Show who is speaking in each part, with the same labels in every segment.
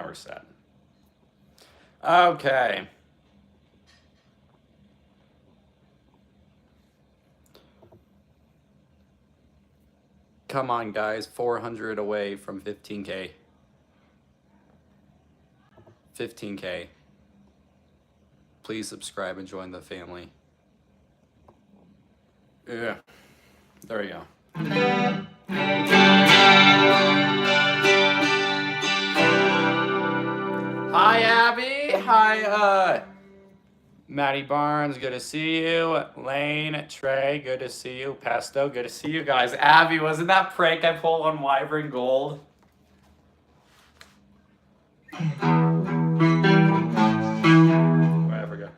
Speaker 1: hour set. Okay. Come on, guys. 400 away from 15K. 15K. Please subscribe and join the family. Yeah. There we go. Hi, Abby. Hi, Maddie Barnes, good to see you. Lane, Trey, good to see you. Pesto, good to see you guys. Abby, wasn't that prank I pulled on Wyvern Gold? Wherever go.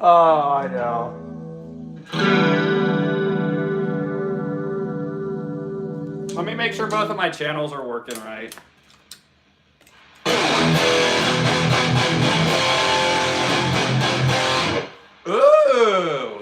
Speaker 1: Oh, I know. Let me make sure both of my channels are working right. Ooh!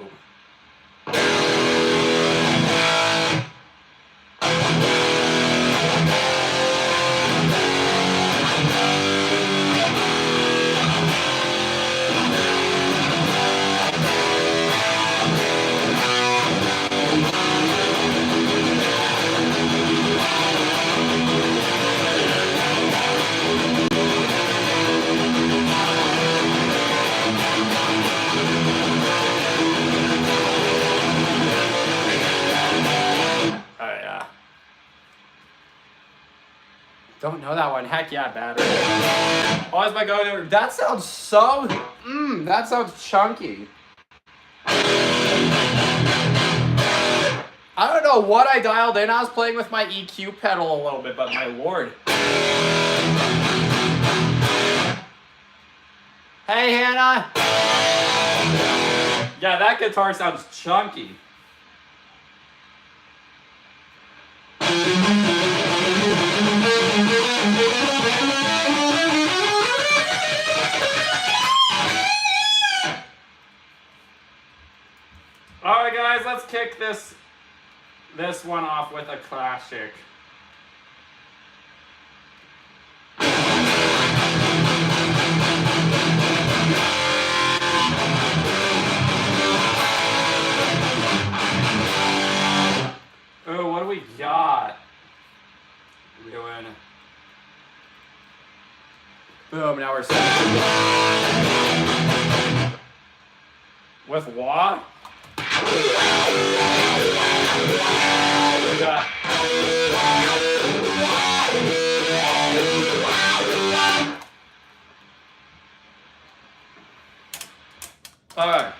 Speaker 1: Don't know that one. Heck yeah, battery. Always my go-to. That sounds so... that sounds chunky. I don't know what I dialed in. I was playing with my EQ pedal a little bit, but my lord. Hey, Hannah. Yeah, that guitar sounds chunky. Alright guys, let's kick this one off with a classic. Oh, what do we got? We're doing... Boom, now we're set. With what? All right.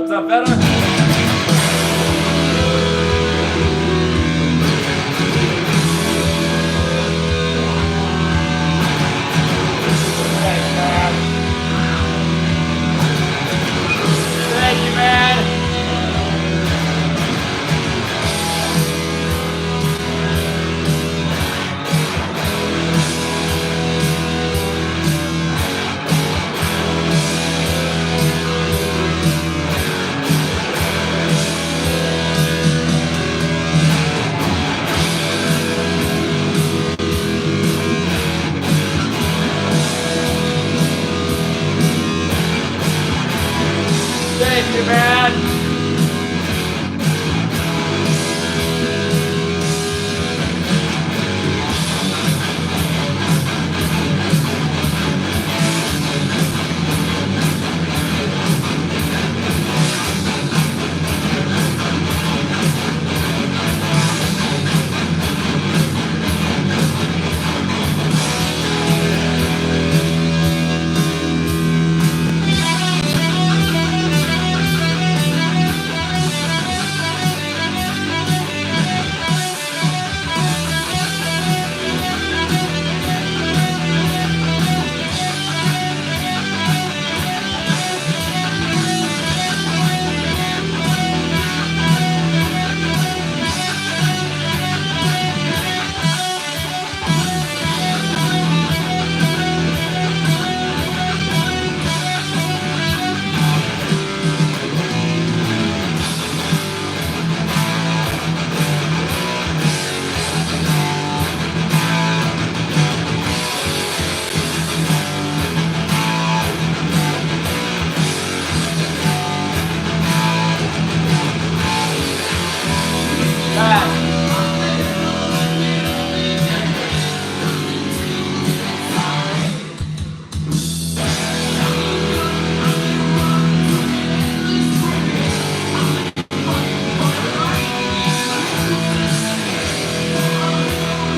Speaker 1: What's up, better? Thank you, man. Thank you, man.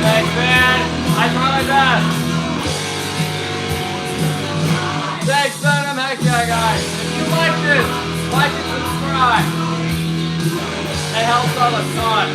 Speaker 1: Thanks, man. I try my best. Thanks, Venom. Heck yeah, guys. If you like this, like and subscribe. It helps all a ton.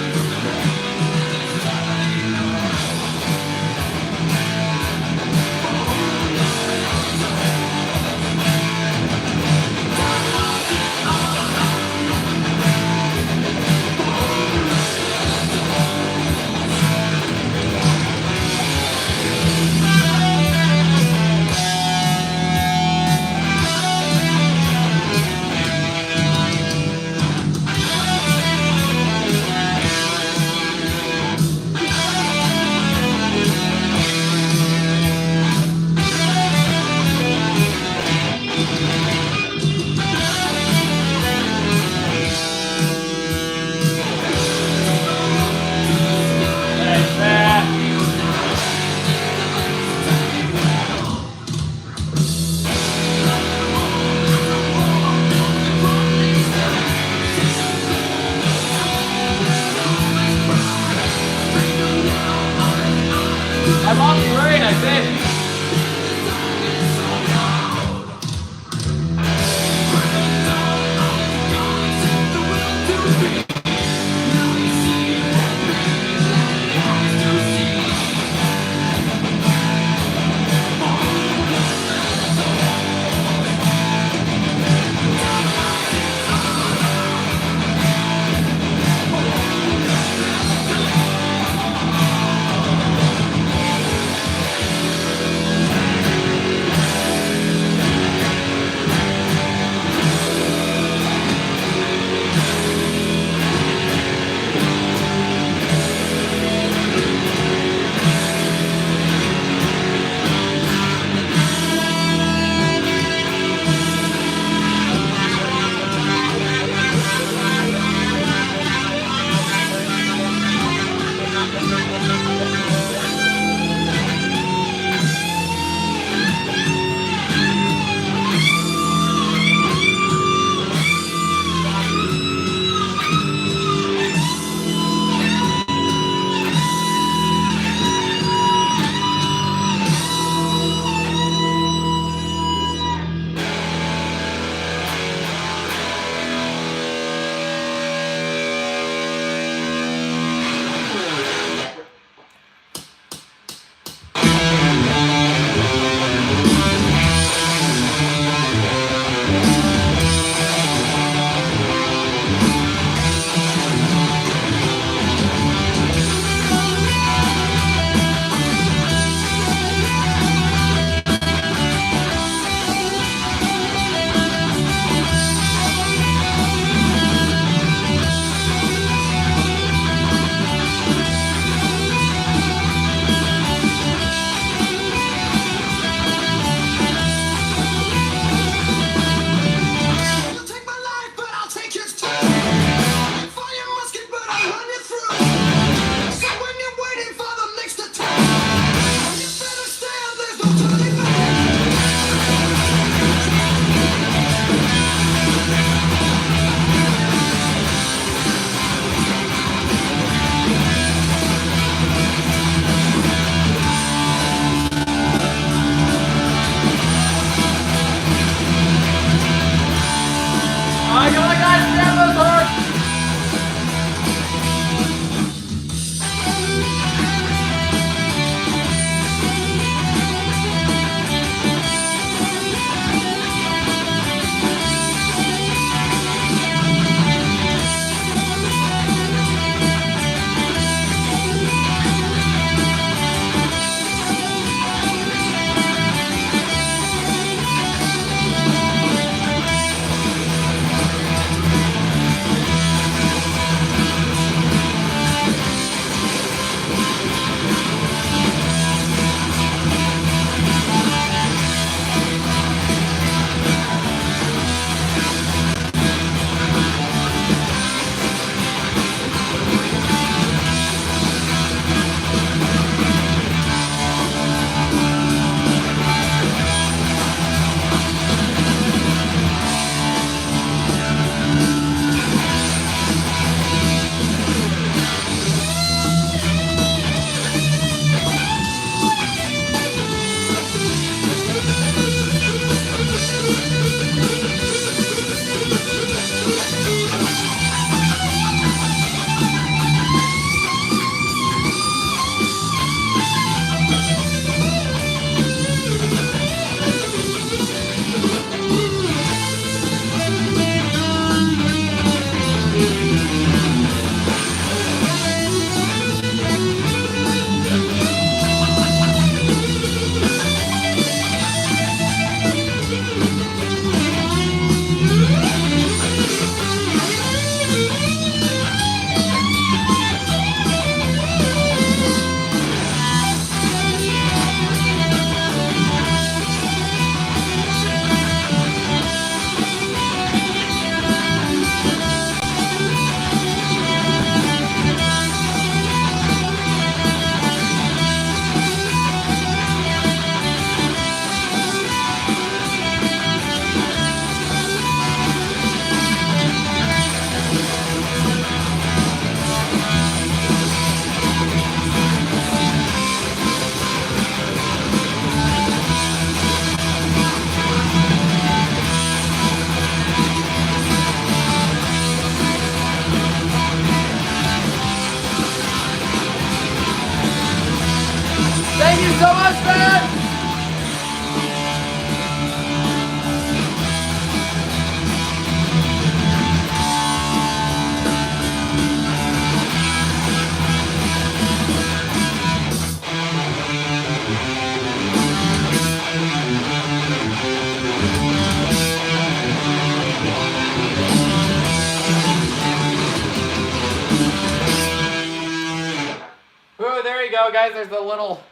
Speaker 1: go, guys. There's the little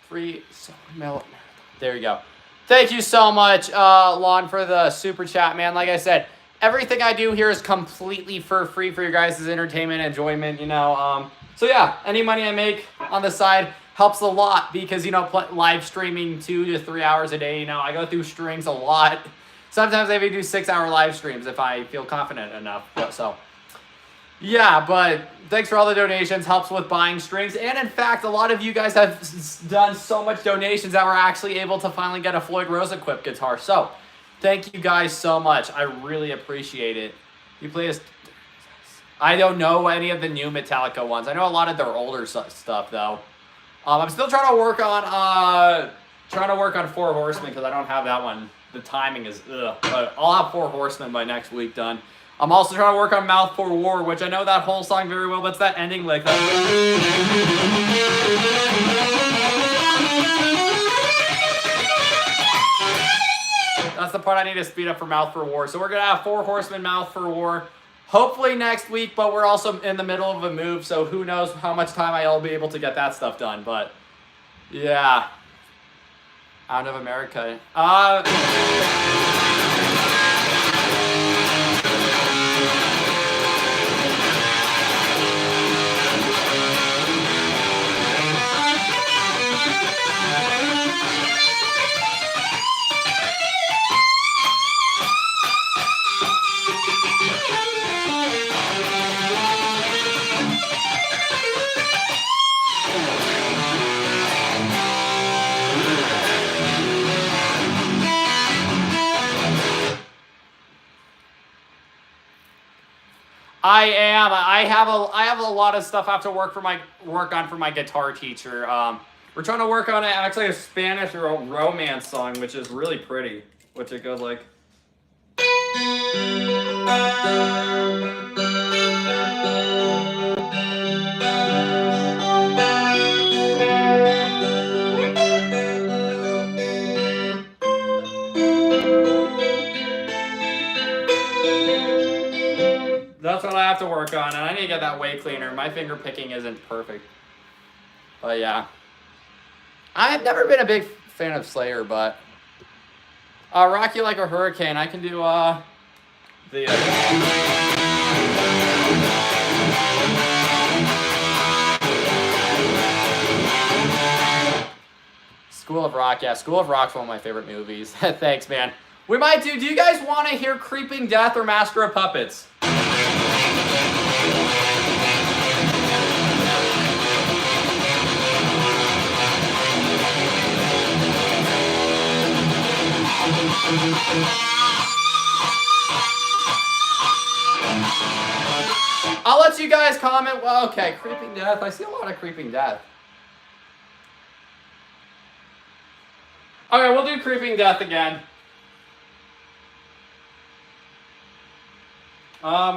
Speaker 1: free milk. There you go. Thank you so much, Lon, for the super chat, man. Like I said, everything I do here is completely for free for your guys' entertainment, enjoyment, you know. So yeah, any money I make on the side helps a lot because, you know, live streaming 2 to 3 hours a day, you know, I go through strings a lot. Sometimes I even do 6-hour live streams if I feel confident enough. So yeah, but thanks for all the donations. Helps with buying strings. And in fact, a lot of you guys have done so much donations that we're actually able to finally get a Floyd Rose equipped guitar. So thank you guys so much. I really appreciate it. You play as... I don't know any of the new Metallica ones. I know a lot of their older stuff though. I'm still trying to work on Four Horsemen because I don't have that one. The timing is ugh. But I'll have Four Horsemen by next week done. I'm also trying to work on Mouth for War, which I know that whole song very well, but it's that ending lick. That's the part I need to speed up for Mouth for War. So we're going to have Four Horsemen, Mouth for War, hopefully next week, but we're also in the middle of a move, so who knows how much time I'll be able to get that stuff done. But, yeah. Out of America. I have a lot of stuff I have to work on for my guitar teacher. We're trying to work on actually a Spanish romance song, which is really pretty. Which it goes like. That's what I have to work on, and I need to get that way cleaner. My finger picking isn't perfect. But yeah. I've never been a big fan of Slayer, but Rock You Like a Hurricane, I can do the School of Rock. Yeah, School of Rock's one of my favorite movies. Thanks, man. We might do you guys want to hear Creeping Death or Master of Puppets? I'll let you guys comment. Well, okay, Creeping Death. I see a lot of Creeping Death. Okay, we'll do Creeping Death again.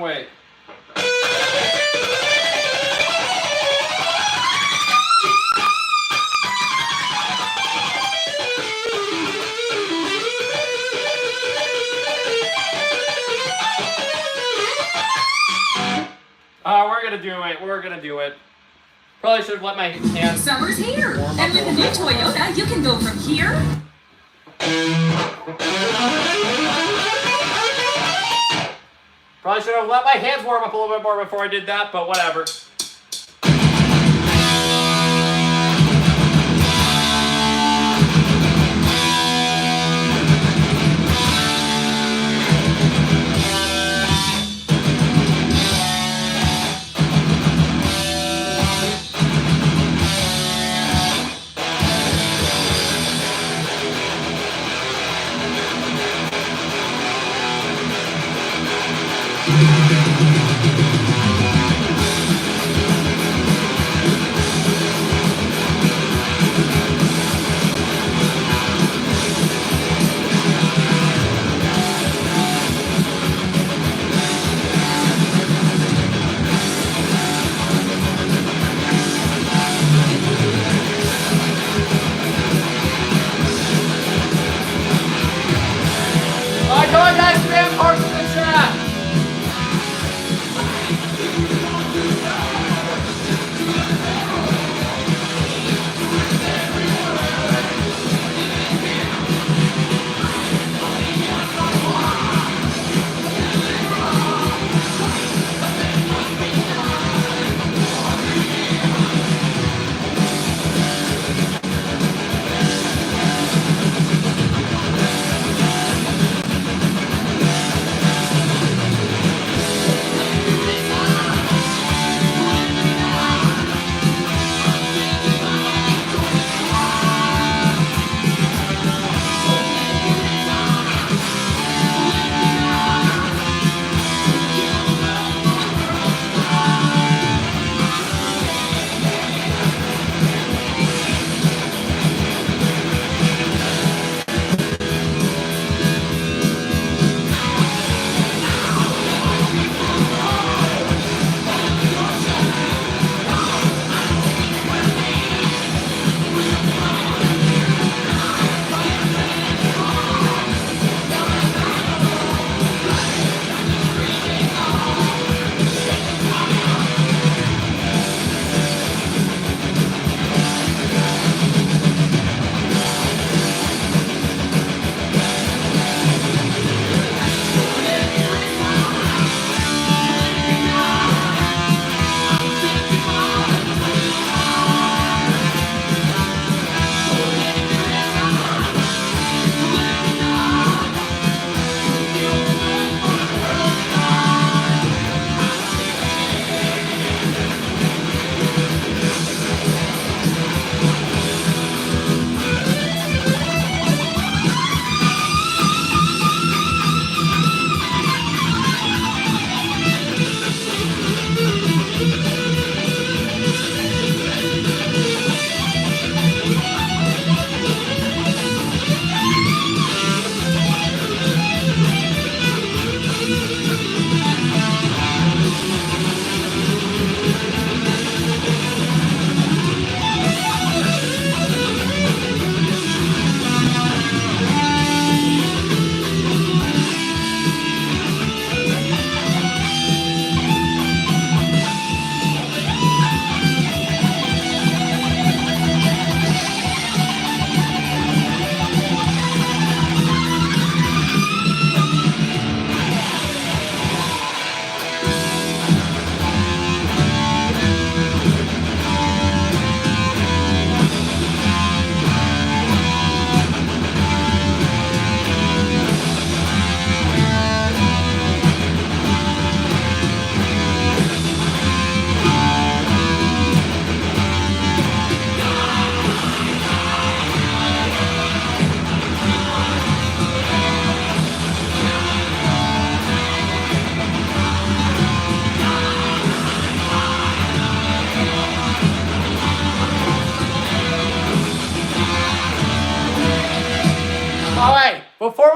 Speaker 1: Wait. We're gonna do it. Probably should have let my hands.
Speaker 2: Summer's here, and with the new Toyota, you can go from here.
Speaker 1: Probably should have let my hands warm up a little bit more before I did that, but whatever.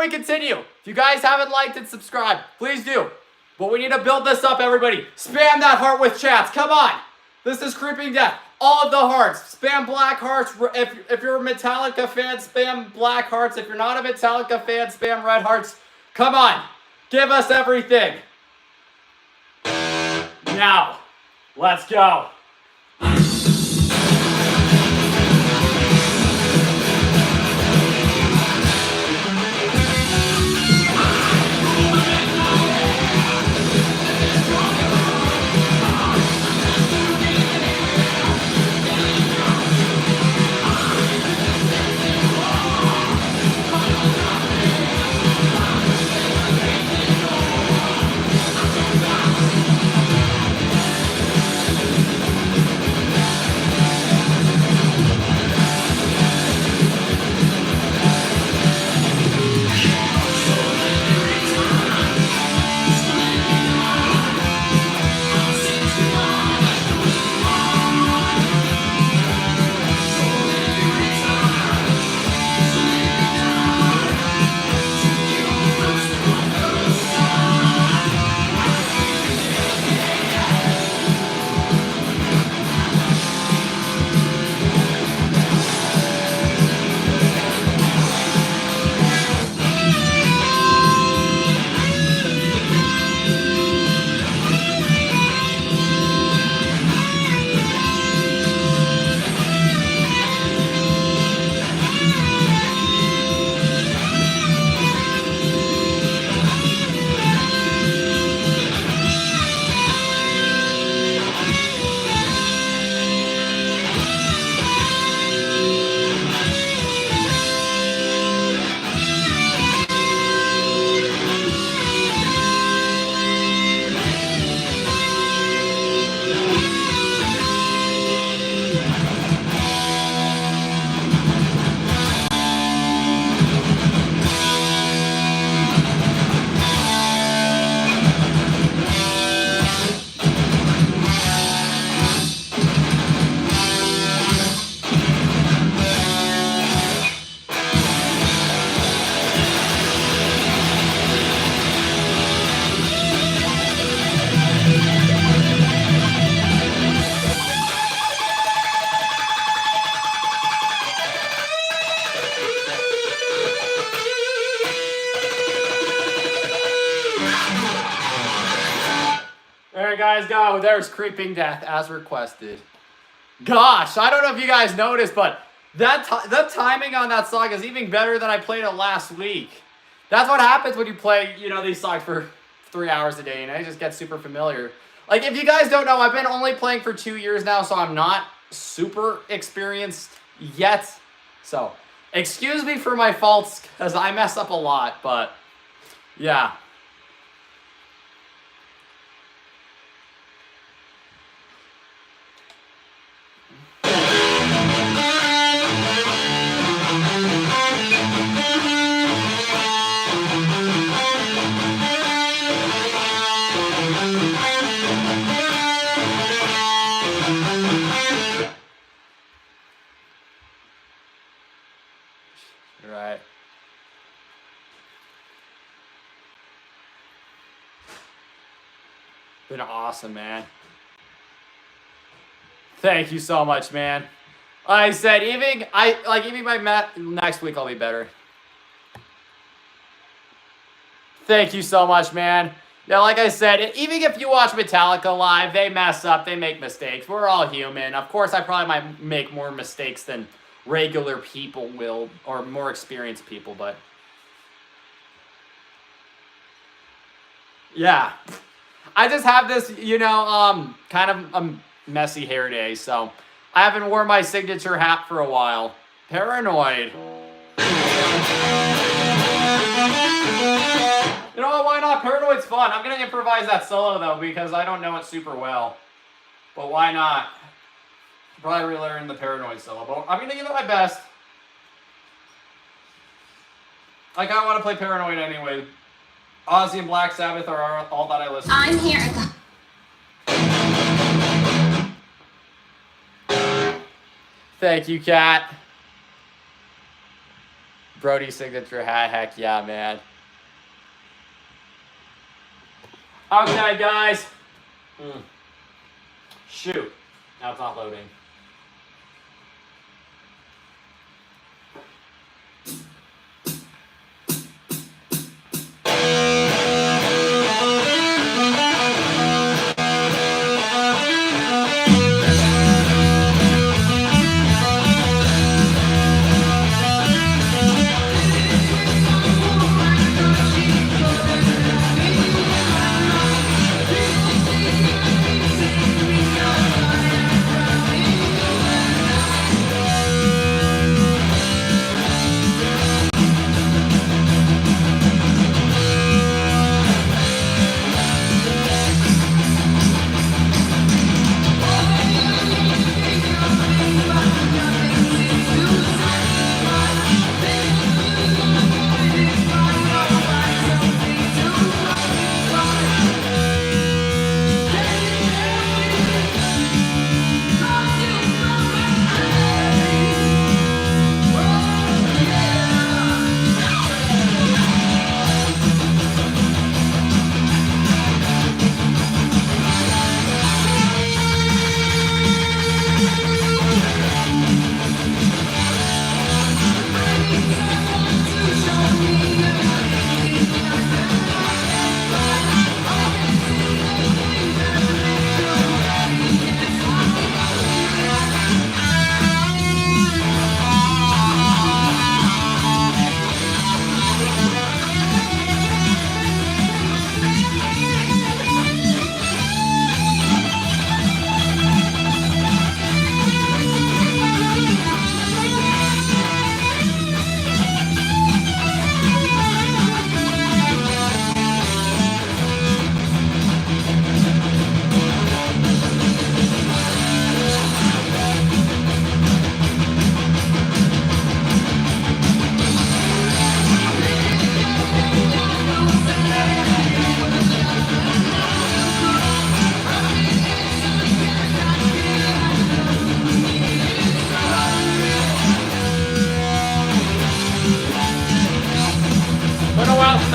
Speaker 1: we continue, if you guys haven't liked and subscribed, please do. But we need to build this up, everybody. Spam that heart with chats. Come on. This is Creeping Death. All of the hearts. Spam black hearts. If you're a Metallica fan, spam black hearts. If you're not a Metallica fan, spam red hearts. Come on. Give us everything. Now, let's go. There, guys, go. There's Creeping Death as requested. Gosh, I don't know if you guys noticed, but the timing on that song is even better than I played it last week. That's what happens when you play, these songs for 3 hours a day, and it just gets super familiar. Like, if you guys don't know, I've been only playing for 2 years now, so I'm not super experienced yet. So, excuse me for my faults, because I mess up a lot, but yeah. Right. Been awesome, man. Thank you so much, man. I said, even by next week I'll be better. Thank you so much, man. Yeah, like I said, even if you watch Metallica live, they mess up, they make mistakes. We're all human. Of course, I probably might make more mistakes than regular people will, or more experienced people, but yeah. I just have this, kind of a messy hair day, so I haven't worn my signature hat for a while. Paranoid. You know what, why not? Paranoid's fun. I'm going to improvise that solo, though, because I don't know it super well. But why not? Probably relearn the Paranoid solo, but I'm going to give it my best. Like, I want to play Paranoid anyway. Ozzy and Black Sabbath are all that I listen to.
Speaker 2: I'm here at the...
Speaker 1: Thank you, Kat. Brody signature hat. Heck yeah, man. Okay, guys. Shoot. Now it's not loading.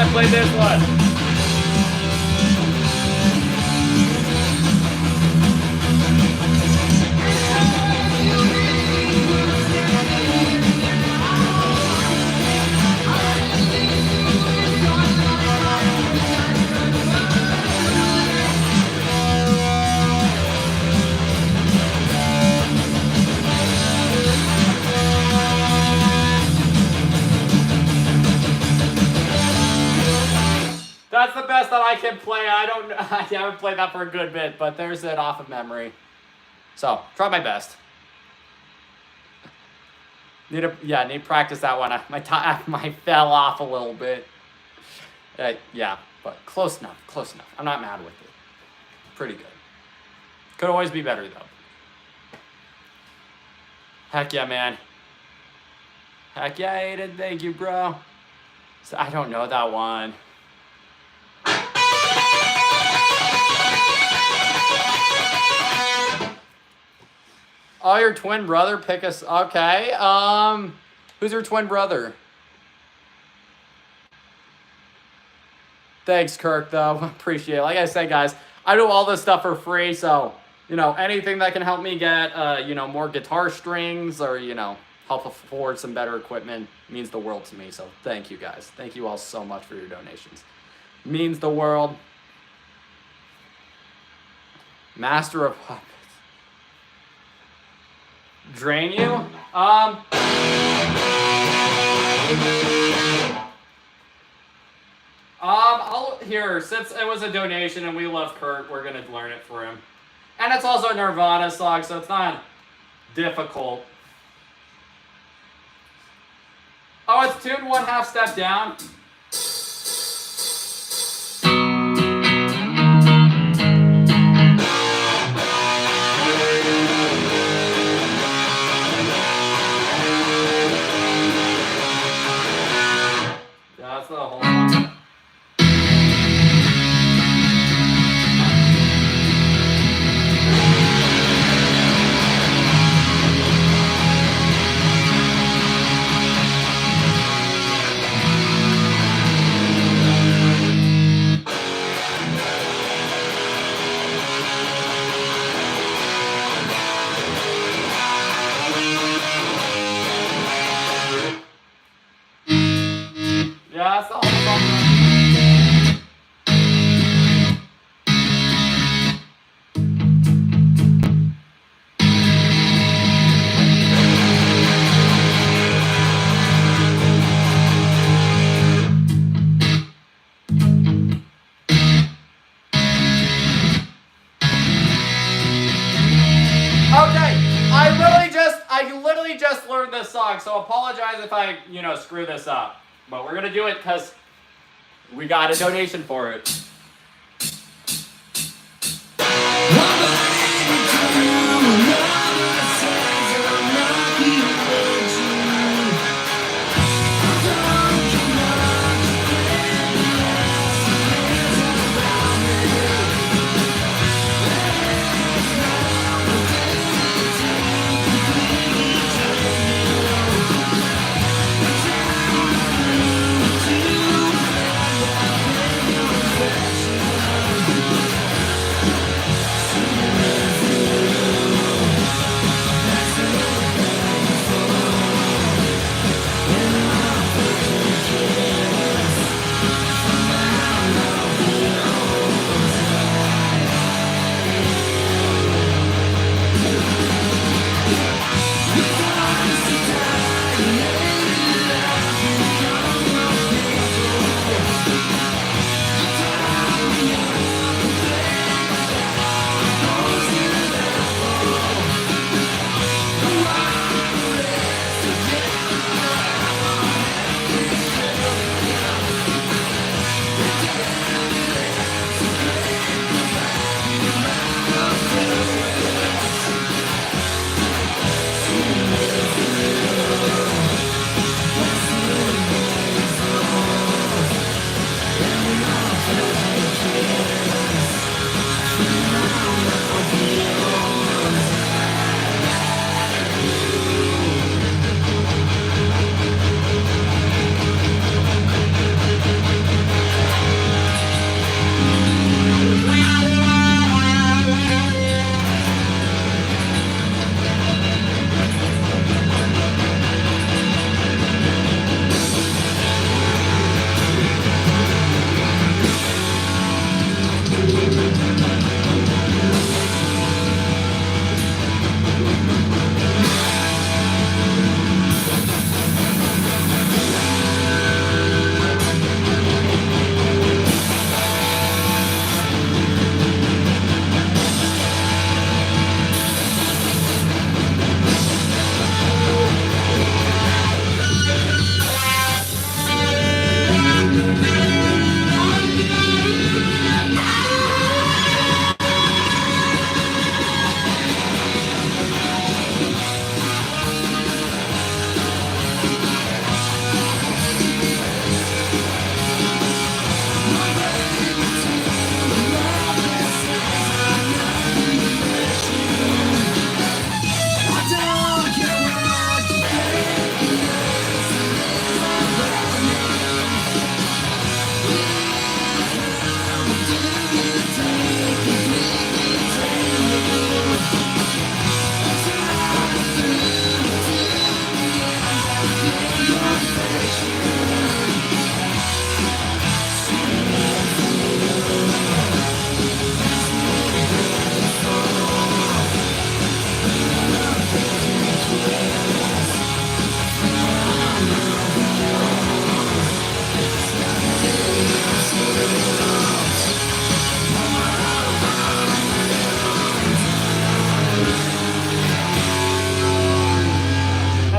Speaker 1: I played this one. That's the best that I can play. I haven't played that for a good bit, but there's it off of memory. So, try my best. Need to practice that one. My fell off a little bit. Yeah, but close enough. Close enough. I'm not mad with it. Pretty good. Could always be better though. Heck yeah, man. Heck yeah, Aiden. Thank you, bro. So I don't know that one. Oh, your twin brother pick us. Okay. Who's your twin brother? Thanks, Kirk, though. Appreciate it. Like I said, guys, I do all this stuff for free, so, anything that can help me get, more guitar strings or, help afford some better equipment means the world to me. So thank you, guys. Thank you all so much for your donations. Means the world. Master of Puppets. Drain you? Here, since it was a donation and we love Kurt, we're gonna learn it for him. And it's also a Nirvana song, so it's not difficult. Oh, it's tuned 1/2 step down. That's the whole one. this song, so apologize if I, screw this up. But we're gonna do it because we got a donation for it.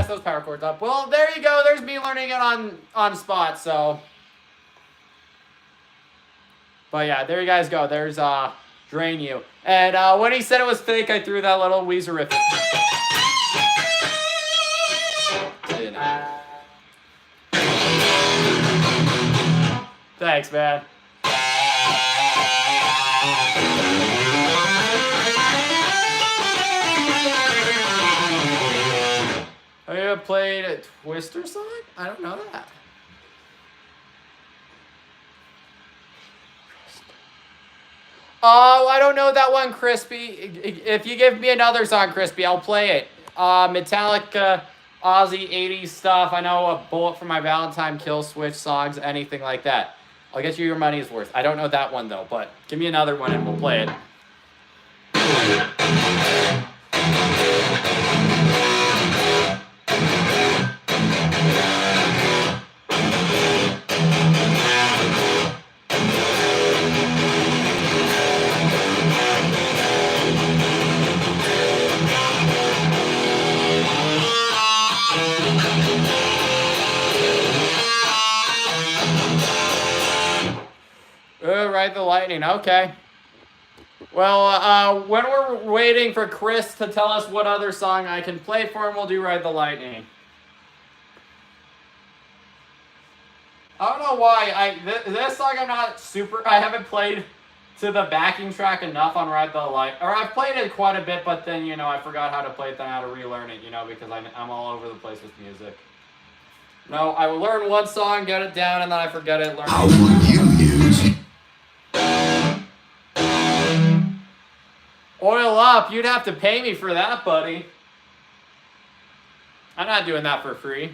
Speaker 1: Those power chords up. Well, there you go. There's me learning it on spot. So, but yeah, there you guys go. There's Drain You. And when he said it was fake, I threw that little Weezer riff. Thanks, man. Have you ever played a Twister song? I don't know that. Oh, I don't know that one, Crispy. If you give me another song, Crispy, I'll play it. Metallica, Aussie 80s stuff. I know a Bullet for My Valentine, Kill Switch songs, anything like that. I'll get you your money's worth. I don't know that one, though, but give me another one and we'll play it. Ride the Lightning. Okay. Well, when we're waiting for Chris to tell us what other song I can play for him, we'll do Ride the Lightning. I don't know why. This song I'm not super... I haven't played to the backing track enough on Ride the Light. Or I've played it quite a bit, but then, you know, I forgot how to play it, then I had to relearn it, you know, because I'm all over the place with music. No, I will learn one song, get it down, and then I forget it. Learn
Speaker 3: how would you use...
Speaker 1: Oil Up, you'd have to pay me for that, buddy. I'm not doing that for free.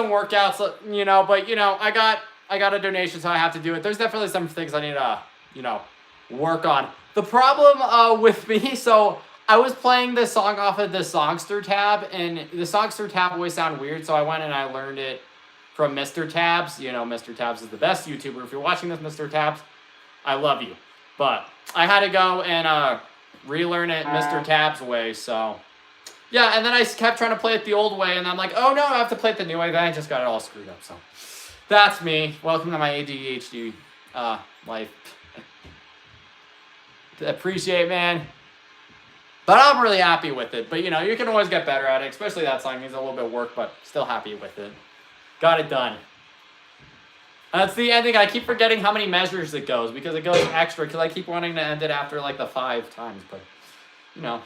Speaker 1: some workouts, you know, but you know, I got a donation, so I have to do it. There's definitely some things I need to, you know, work on. The problem with me, so I was playing this song off of the Songster tab, and the Songster tab always sound weird, so I went and I learned it from Mr. Tabs. You know, Mr. Tabs is the best YouTuber. If you're watching this, Mr. Tabs, I love you. But I had to go and relearn it Mr. Tabs way, so yeah, and then I kept trying to play it the old way, and I'm like, oh no, I have to play it the new way. Then I just got it all screwed up, so that's me. Welcome to my ADHD life. Appreciate, man. But I'm really happy with it. But, you know, you can always get better at it, especially that song needs a little bit of work, but still happy with it. Got it done. That's the ending. I keep forgetting how many measures it goes because it goes extra because I keep wanting to end it after, like, the 5 times, but, you know.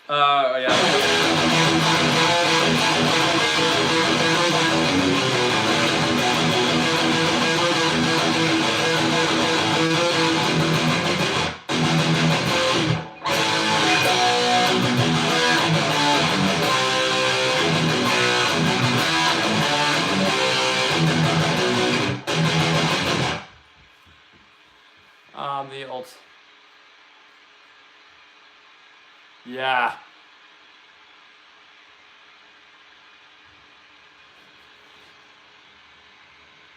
Speaker 1: Yeah. The old. Yeah.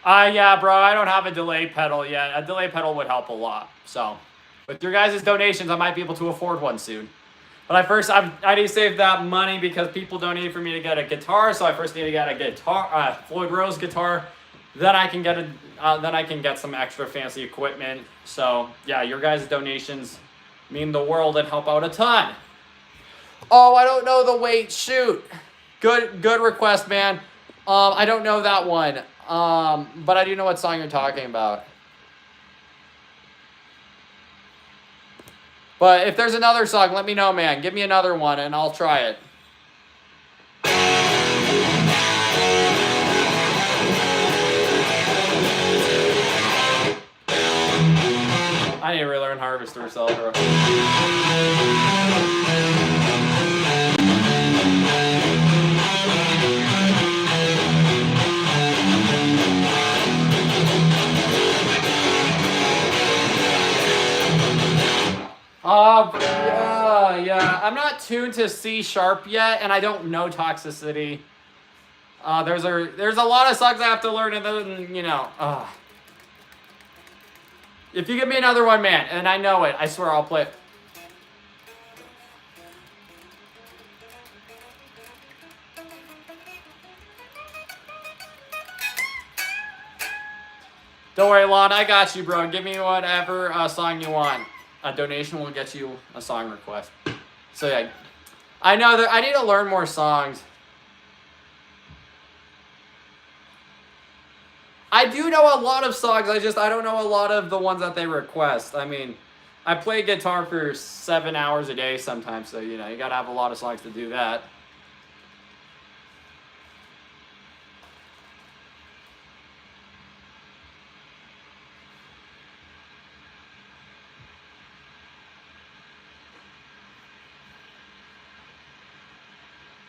Speaker 1: Yeah, bro, I don't have a delay pedal yet. A delay pedal would help a lot. So, with your guys' donations, I might be able to afford one soon. But I need to save that money because people donate for me to get a guitar. So I first need to get a guitar, Floyd Rose guitar. Then I can get some extra fancy equipment. So yeah, your guys' donations mean the world and help out a ton. Oh, I don't know the weight. Shoot. Good request, man. I don't know that one. But I do know what song you're talking about. But if there's another song, let me know, man. Give me another one and I'll try it. I need to relearn Harvester Celebrate. Yeah. I'm not tuned to C sharp yet, and I don't know Toxicity. There's a lot of songs I have to learn, and then, you know, if you give me another one, man, and I know it, I swear I'll play it. Don't worry, Lon, I got you, bro. Give me whatever song you want. A donation will get you a song request. So yeah, I know that I need to learn more songs. I do know a lot of songs, I don't know a lot of the ones that they request. I mean, I play guitar for 7 hours a day sometimes, so, you know, you gotta have a lot of songs to do that.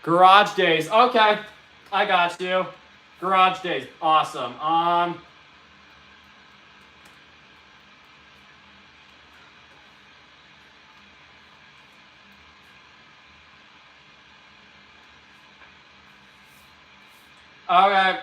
Speaker 1: Garage Days, okay, I got you. Garage Days, awesome. Okay.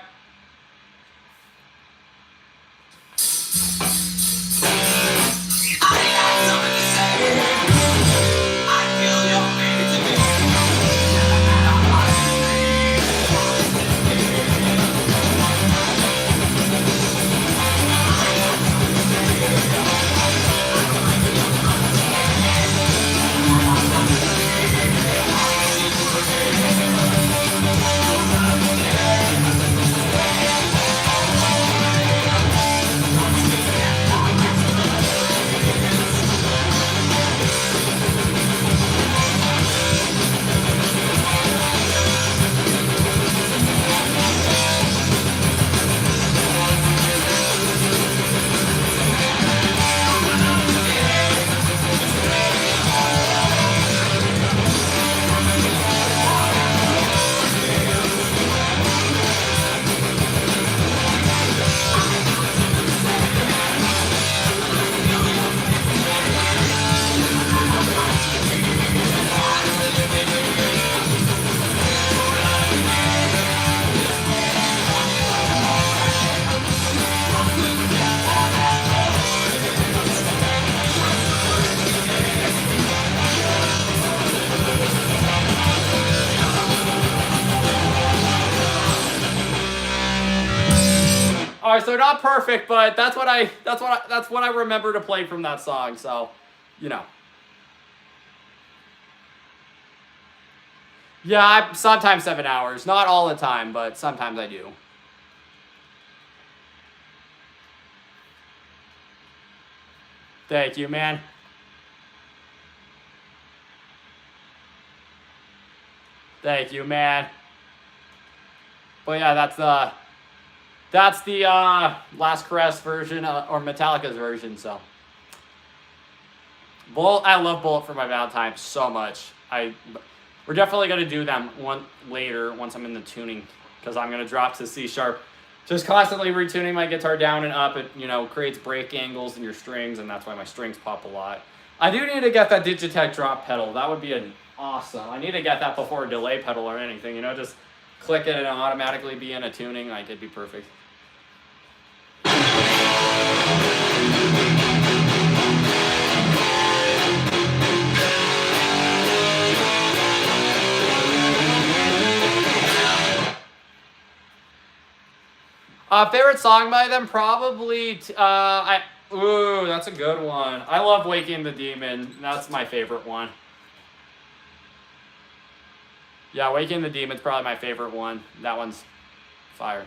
Speaker 1: Alright, so not perfect, but that's what I remember to play from that song, so you know. Yeah, sometimes 7 hours. Not all the time, but sometimes I do. Thank you, man. Thank you, man. But yeah, that's the Last Caress version, or Metallica's version, so. Bullet, I love Bullet for My Valentine so much. We're definitely going to do them later once I'm in the tuning, because I'm going to drop to C sharp. Just constantly retuning my guitar down and up. It, creates break angles in your strings, and that's why my strings pop a lot. I do need to get that Digitech drop pedal. That would be awesome. I need to get that before a delay pedal or anything, just click it and it'll automatically be in a tuning. Like, it'd be perfect. Favorite song by them? Probably, ooh, that's a good one. I love Waking the Demon. That's my favorite one. Yeah, Waking the Demon's probably my favorite one. That one's fire.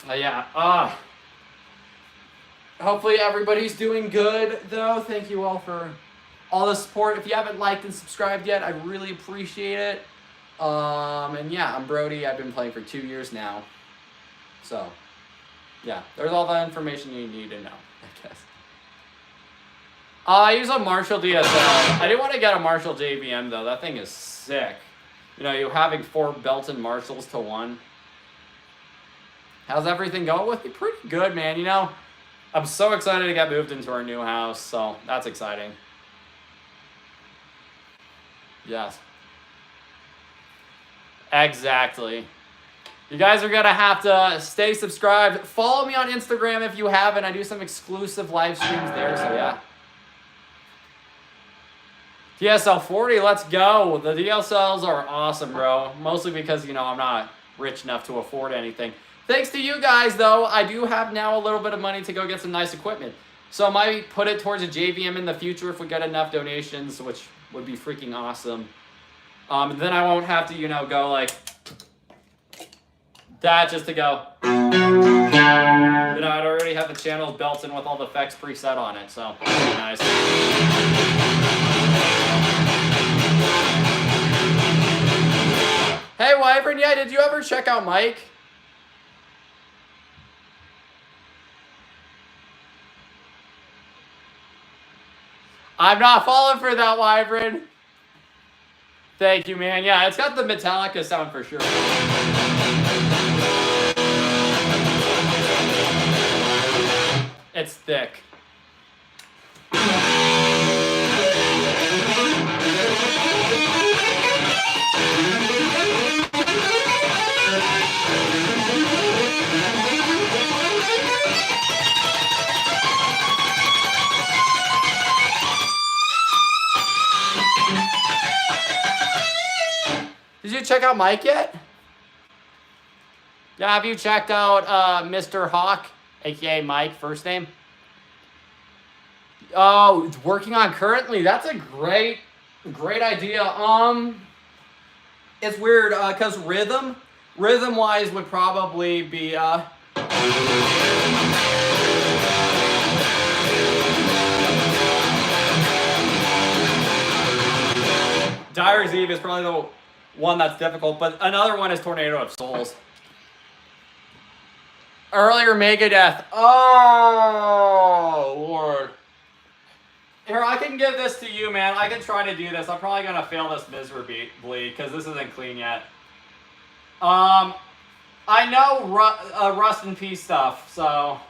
Speaker 1: Yeah, hopefully everybody's doing good, though. Thank you all for all the support. If you haven't liked and subscribed yet, I really appreciate it. And yeah, I'm Brody. I've been playing for 2 years now. So, yeah, there's all the information you need to know, I guess. I use a Marshall DSL. I didn't want to get a Marshall JVM, though. That thing is sick. You're having 4 Belton Marshalls to 1. How's everything going with me? Pretty good, man. I'm so excited to get moved into our new house, so that's exciting. Yes. Exactly. You guys are going to have to stay subscribed. Follow me on Instagram if you haven't. I do some exclusive live streams there, so yeah. DSL 40, let's go. The DSLs are awesome, bro. Mostly because, I'm not rich enough to afford anything. Thanks to you guys, though, I do have now a little bit of money to go get some nice equipment. So I might put it towards a JVM in the future if we get enough donations, which would be freaking awesome. Then I won't have to, go like that just to go. I'd already have the channels built in with all the effects preset on it, so pretty nice. Hey, Wyvern, yeah, did you ever check out Mike? I'm not falling for that, Wyvern. Thank you, man. Yeah, it's got the Metallica sound for sure. It's thick. Did you check out Mike yet? Yeah, have you checked out Mr. Hawk, aka Mike, first name? Oh, it's working on currently. That's a great idea. It's weird because rhythm-wise would probably be Dyer's Eve is probably the one that's difficult, but another one is Tornado of Souls. Earlier Megadeth. Oh, Lord. Here, I can give this to you, man. I can try to do this. I'm probably going to fail this miserably because this isn't clean yet. I know Rust and Peace stuff, so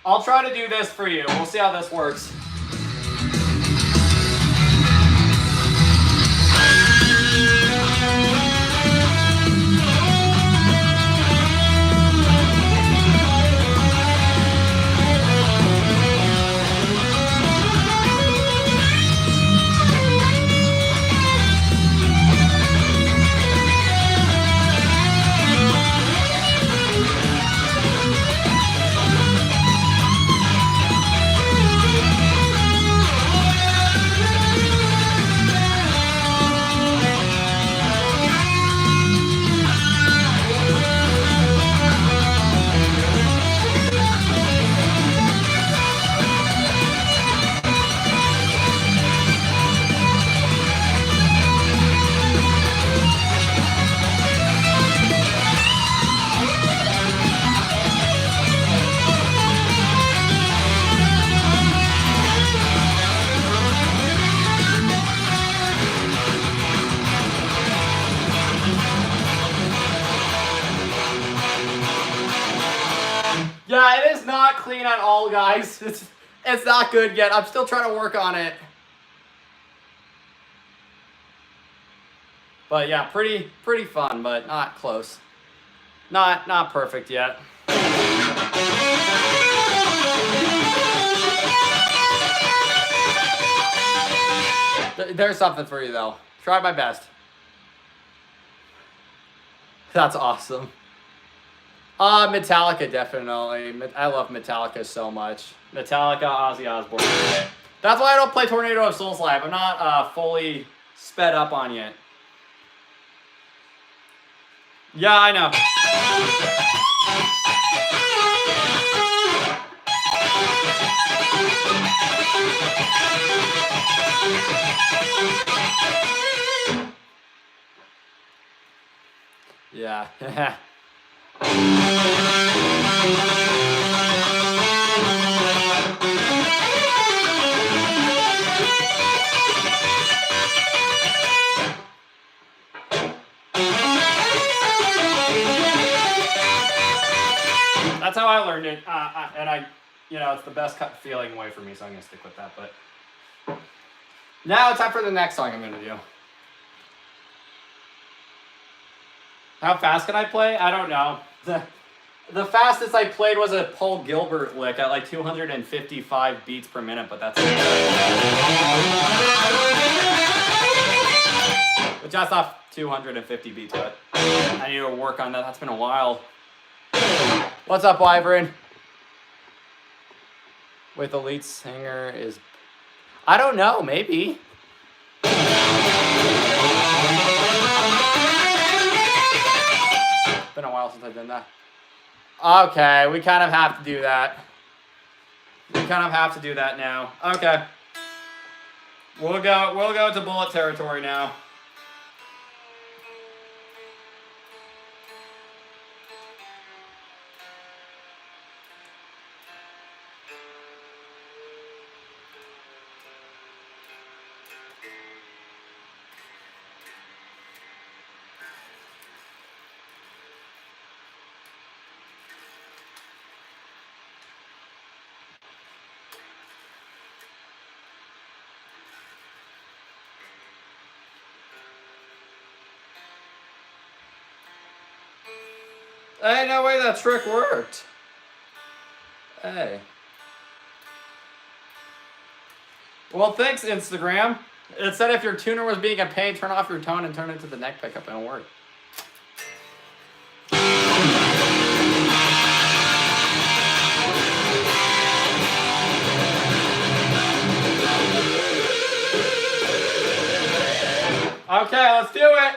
Speaker 1: I'll try to do this for you. We'll see how this works. Yeah, it is not clean at all, guys. It's not good yet. I'm still trying to work on it. But yeah, pretty fun, but not close. Not perfect yet. There's something for you though. Try my best. That's awesome. Metallica, definitely. I love Metallica so much. Metallica, Ozzy Osbourne. That's why I don't play Tornado of Souls live. I'm not fully sped up on yet. Yeah, I know. Yeah. That's how I learned it, and it's the best feeling way for me, so I'm gonna stick with that. But now it's time for the next song I'm gonna do. How fast can I play? I don't know. The fastest I played was a Paul Gilbert lick at like 255 beats per minute, but that's which that's not 250 beats, but I need to work on that. That's been a while. What's up, Wyvern? With the lead singer is... I don't know, maybe. Been a while since I've done that. Okay, we kind of have to do that. We kind of have to do that now. Okay. We'll go to bullet territory now. Ain't no way that trick worked. Hey. Well, thanks, Instagram. It said if your tuner was being a pain, turn off your tone and turn it to the neck pickup and it'll work. Okay, let's do it.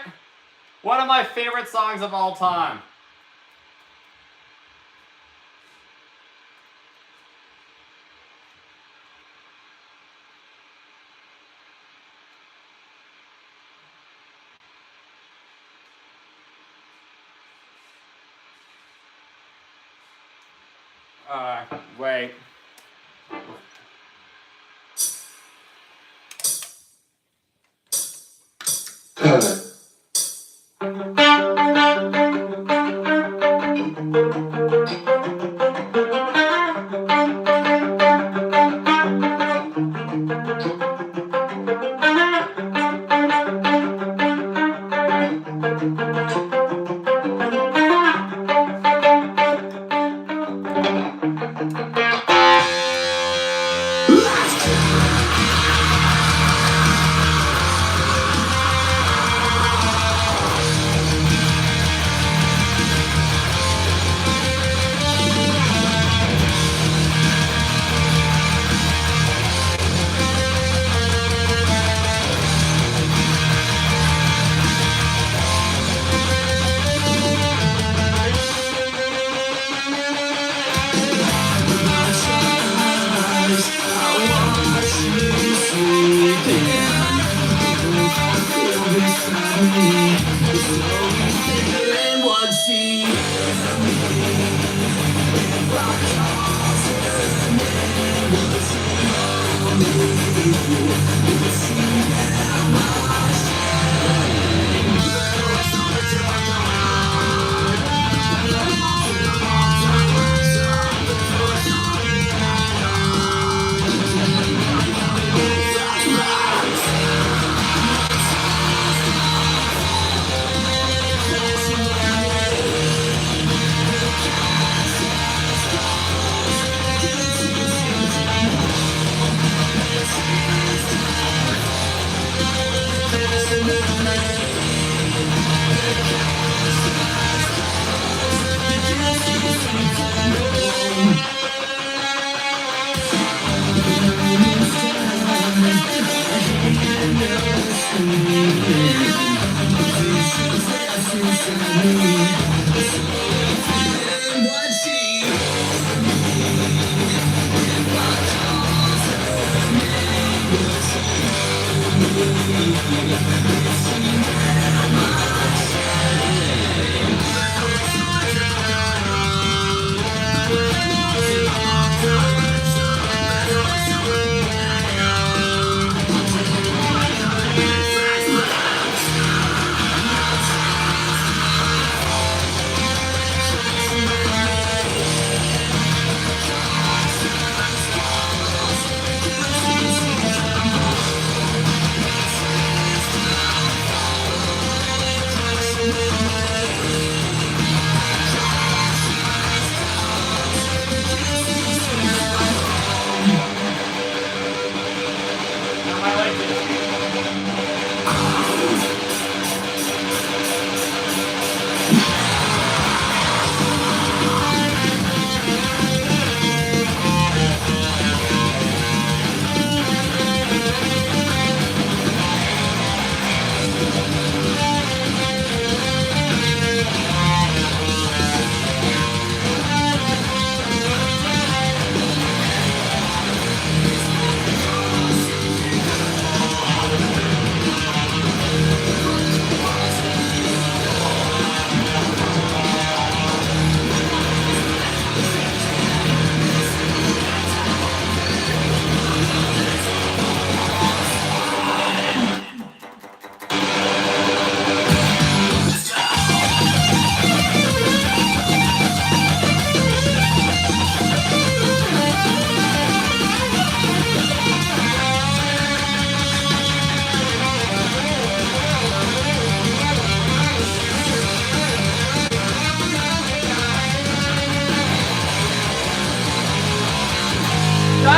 Speaker 1: One of my favorite songs of all time. Wait.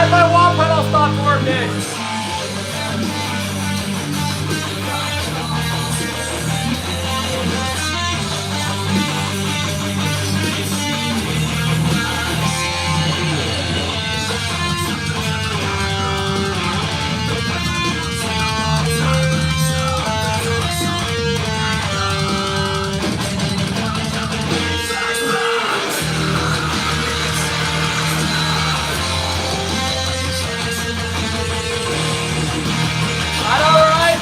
Speaker 1: did my wall pedal stop working? I know, right?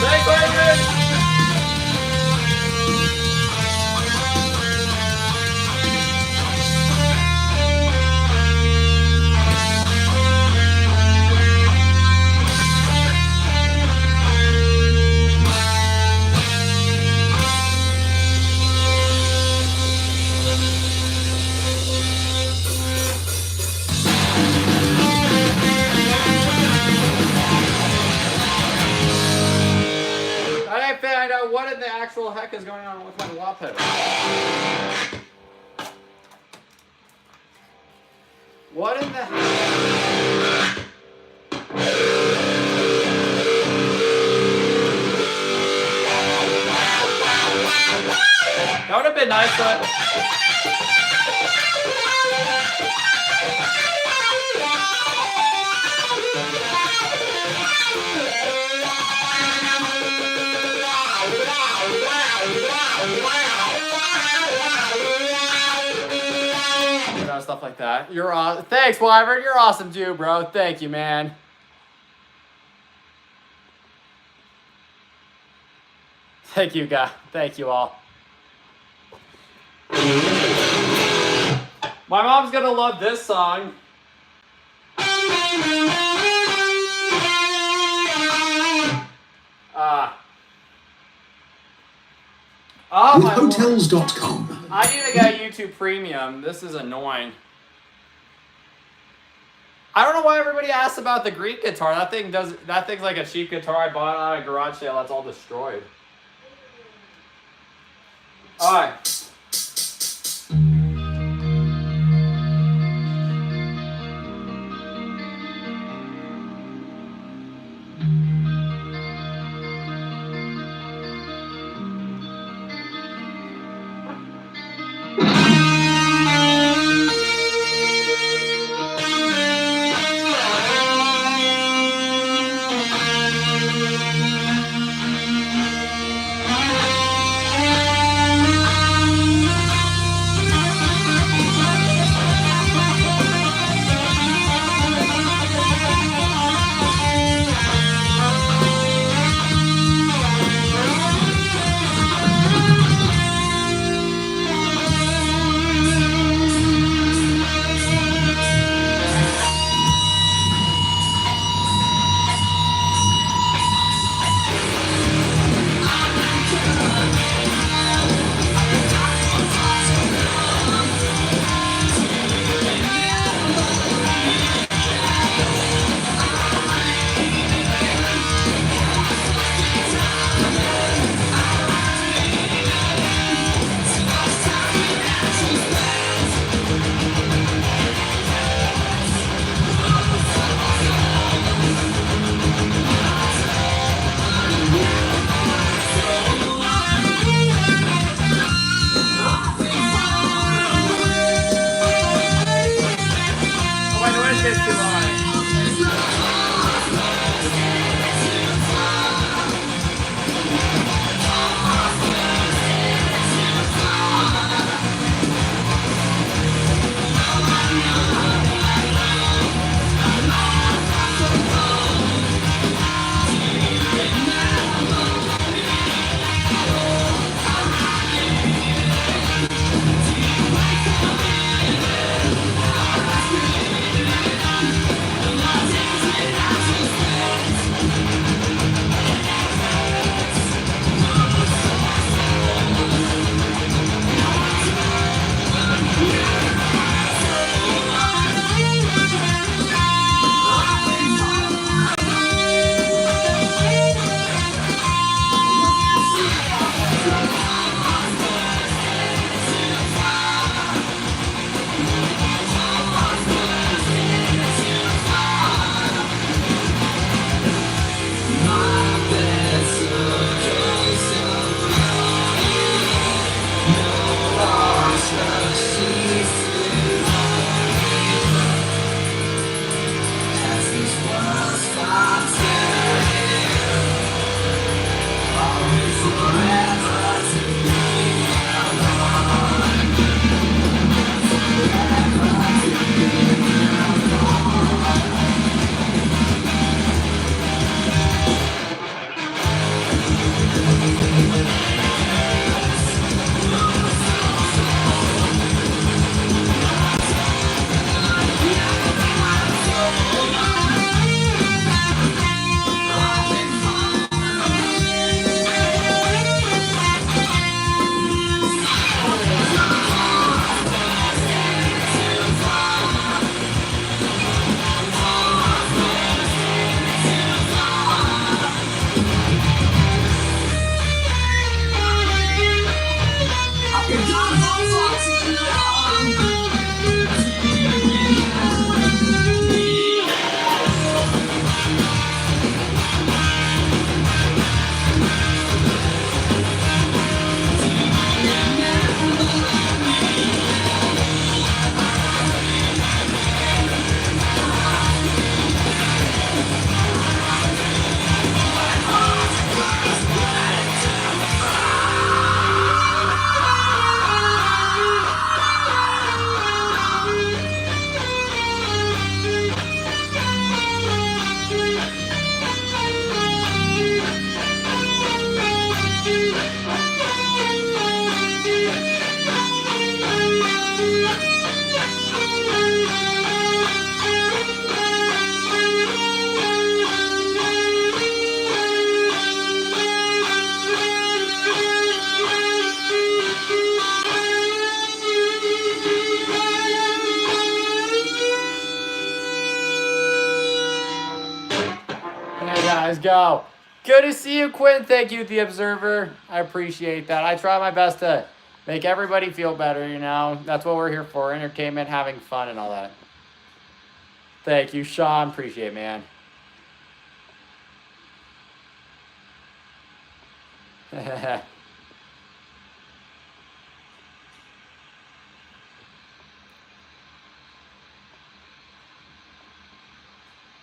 Speaker 1: Thanks, Adrian. I didn't find out what in the actual heck is going on with my wall pedal. What in the heck? That would have been nice, but... Stuff like that. You're awesome. Thanks, Wyvern. You're awesome too, bro. Thank you, man. Thank you, guys. Thank you all. My mom's gonna love this song. Oh,
Speaker 3: With Hotels.com.
Speaker 1: I need to get YouTube Premium. This is annoying. I don't know why everybody asks about the Greek guitar. That thing's like a cheap guitar I bought at a garage sale that's all destroyed. Alright. go. Good to see you, Quinn. Thank you, The Observer. I appreciate that. I try my best to make everybody feel better, you know. That's what we're here for. Entertainment, having fun, and all that. Thank you, Sean. Appreciate it, man.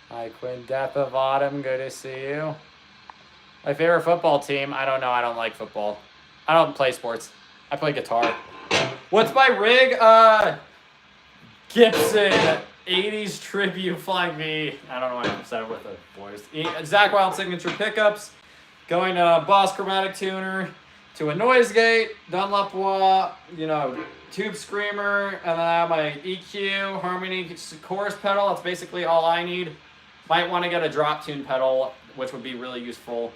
Speaker 1: Hi, Quinn. Death of Autumn. Good to see you. My favorite football team? I don't know. I don't like football. I don't play sports. I play guitar. What's my rig? Gibson 80s Tribute Flying V. I don't know why I said it with a voice. Zach Wild signature pickups. Going to Boss Chromatic Tuner. To a noise gate. Dunlop, you know, tube screamer. And then I have my EQ, harmony, chorus pedal. That's basically all I need. Might want to get a drop tune pedal, which would be really useful.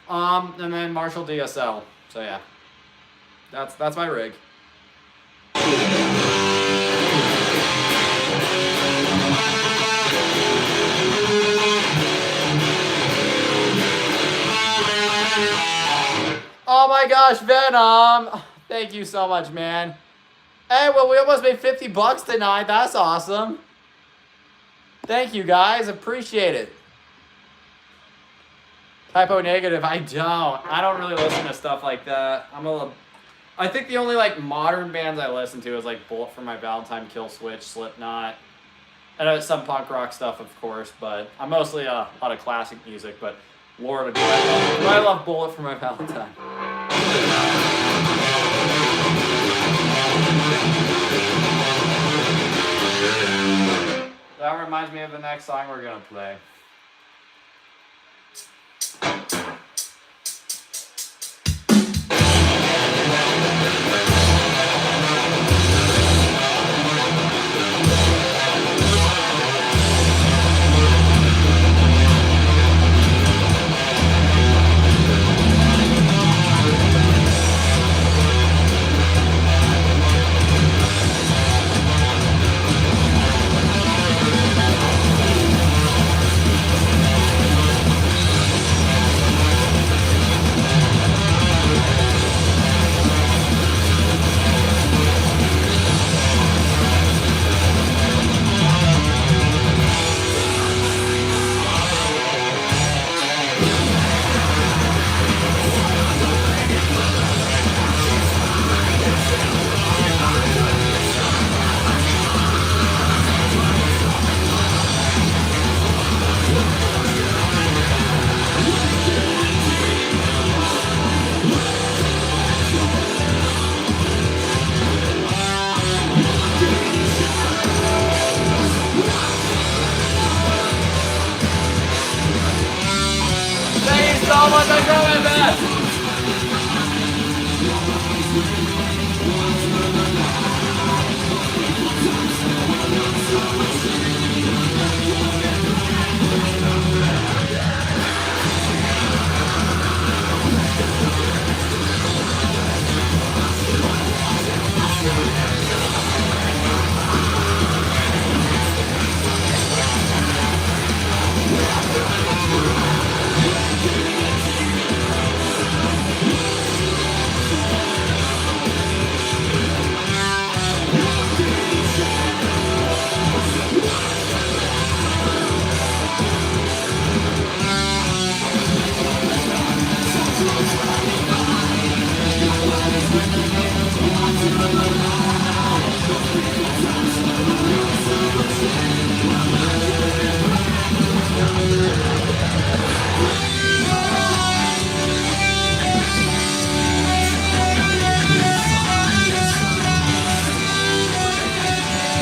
Speaker 1: And then Marshall DSL. So yeah, that's my rig. Oh my gosh, Venom! Thank you so much, man. Hey, well, we almost made $50 tonight. That's awesome. Thank you, guys. Appreciate it. Typo negative. I don't really listen to stuff like that. I think the only like modern bands I listen to is like Bullet for My Valentine, Kill Switch, Slipknot. I know some punk rock stuff, of course, but I'm mostly a lot of classic music. But Lord, do I love Bullet for My Valentine. That reminds me of the next song we're gonna play.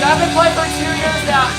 Speaker 1: I've been playing for 2 years now.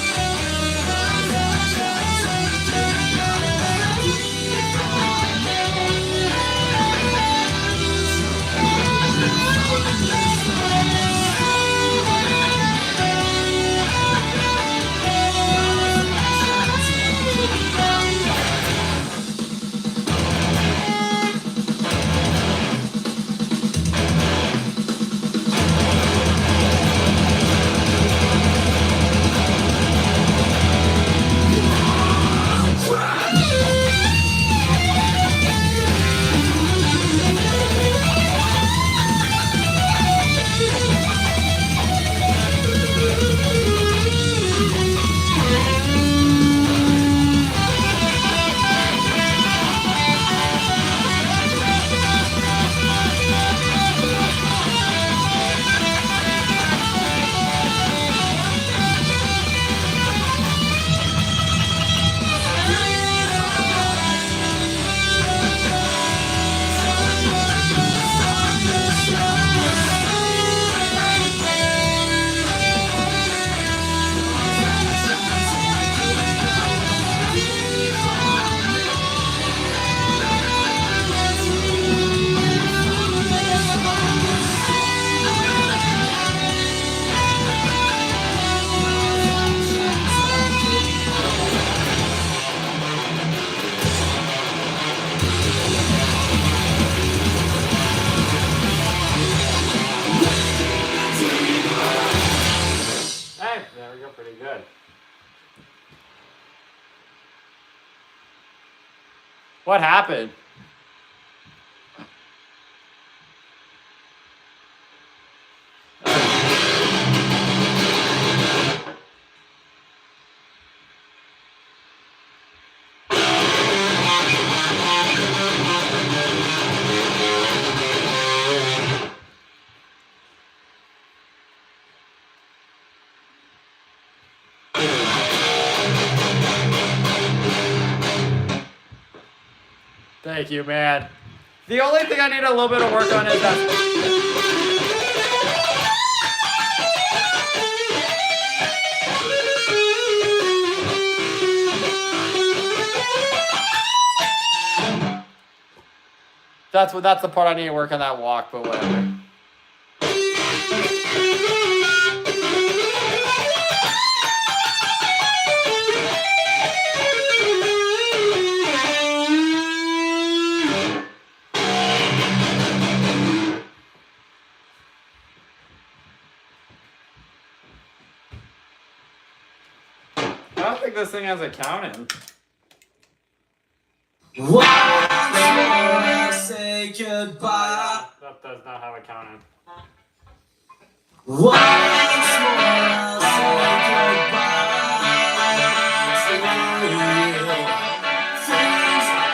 Speaker 1: What happened? Thank you, man. The only thing I need a little bit of work on is that. That's the part I need to work on that walk, but whatever. I don't think this thing has a count in.
Speaker 4: Once more I'll say goodbye.
Speaker 1: That does not have a count in.
Speaker 4: Once more I'll say goodbye to you. Things I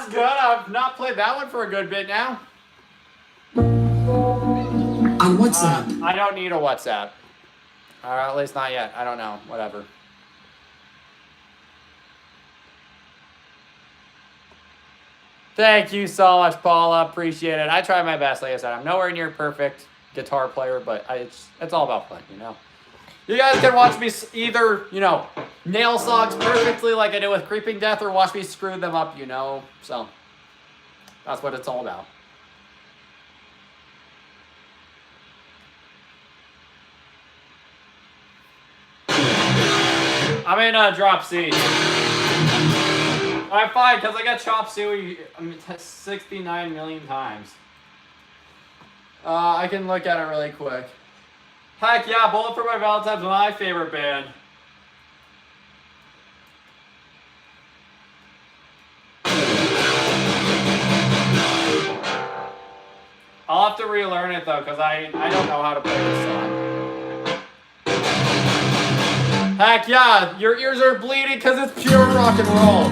Speaker 1: That's good. I've not played that one for a good bit now.
Speaker 4: On WhatsApp.
Speaker 1: I don't need a WhatsApp. Or at least not yet. I don't know. Whatever. Thank you so much, Paula. Appreciate it. I try my best. Like I said, I'm nowhere near perfect guitar player, but it's all about fun, you know? You guys can watch me either, you know, nail songs perfectly like I did with Creeping Death, or watch me screw them up, you know? So, that's what it's all about. I'm in drop C. I'm fine, because I got Chop Suey 69 million times. I can look at it really quick. Heck yeah, Bullet for My Valentine's my favorite band. I'll have to relearn it though, because I don't know how to play this song. Heck yeah, your ears are bleeding because it's pure rock and roll.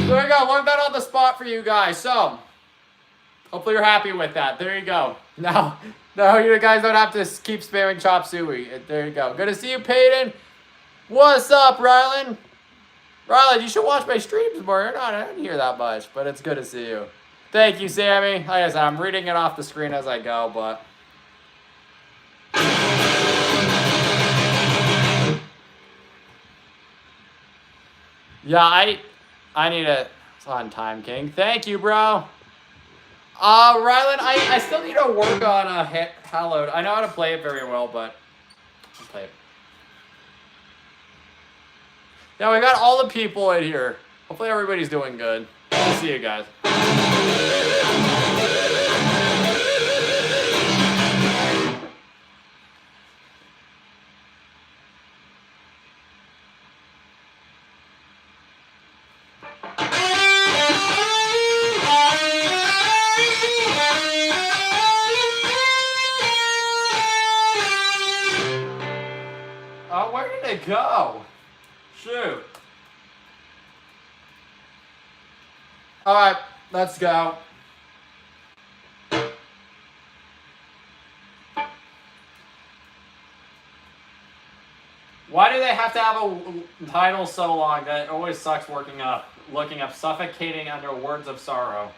Speaker 1: There you go. Learned that on the spot for you guys. So, hopefully you're happy with that. There you go. Now you guys don't have to keep spamming Chop Suey. There you go. Good to see you, Peyton. What's up, Rylan? Rylan, you should watch my streams more. You're not in here that much, but it's good to see you. Thank you, Sammy. Like I said, I'm reading it off the screen as I go, but... Yeah, I need a... It's on Time King. Thank you, bro. Rylan, I still need to work on Hallowed. I know how to play it very well, but... I'll play it. Yeah, we got all the people in here. Hopefully everybody's doing good. Good to see you guys. Where did it go? Shoot. Alright, let's go. Why do they have to have a title so long? That always sucks looking up Suffocating Under Words of Sorrow.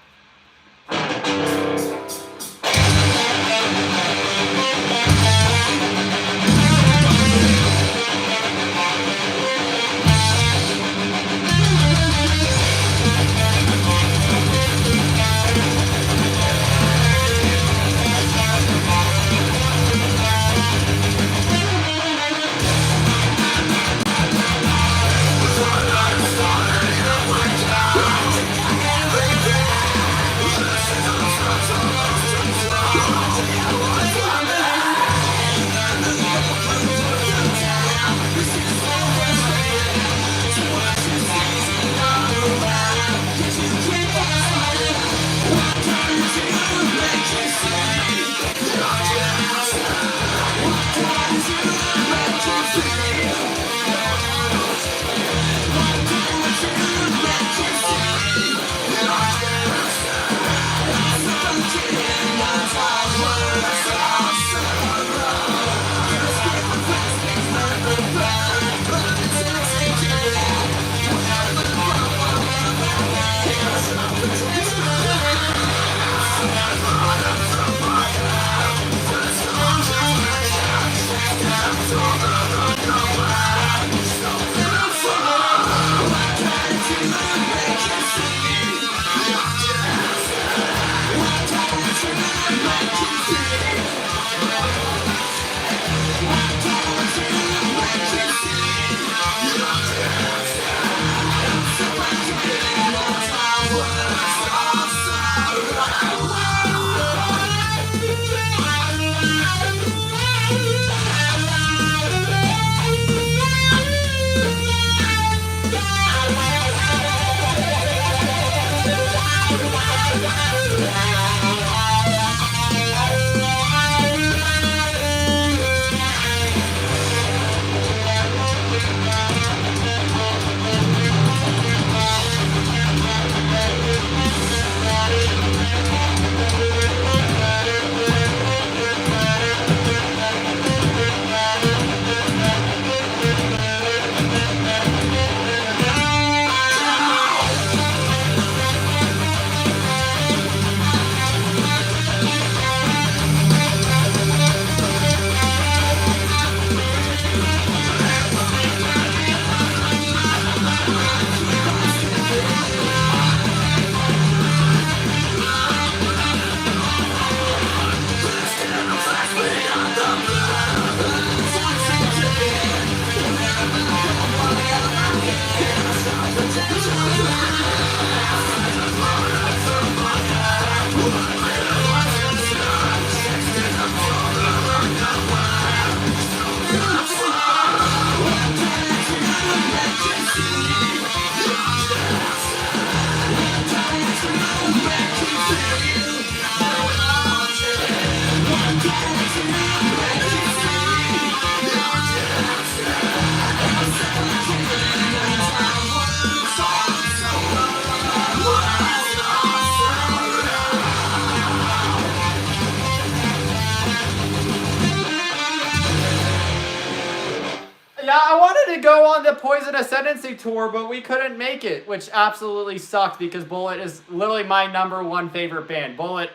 Speaker 1: Poison Ascendancy tour, but we couldn't make it, which absolutely sucked because Bullet is literally my #1 favorite band. Bullet,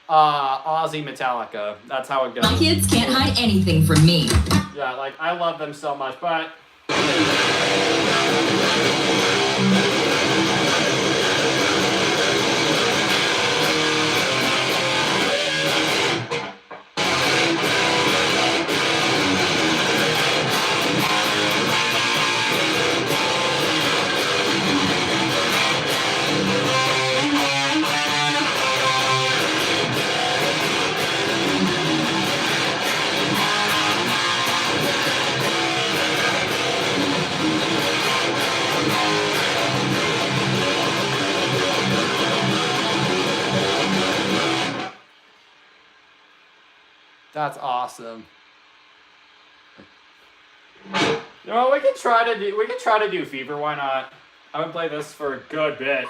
Speaker 1: Aussie Metallica. That's how it goes.
Speaker 2: My kids can't hide anything from me.
Speaker 1: Yeah, like, I love them so much, but... That's awesome. You know, we could try to do Fever. Why not? I would play this for a good bit.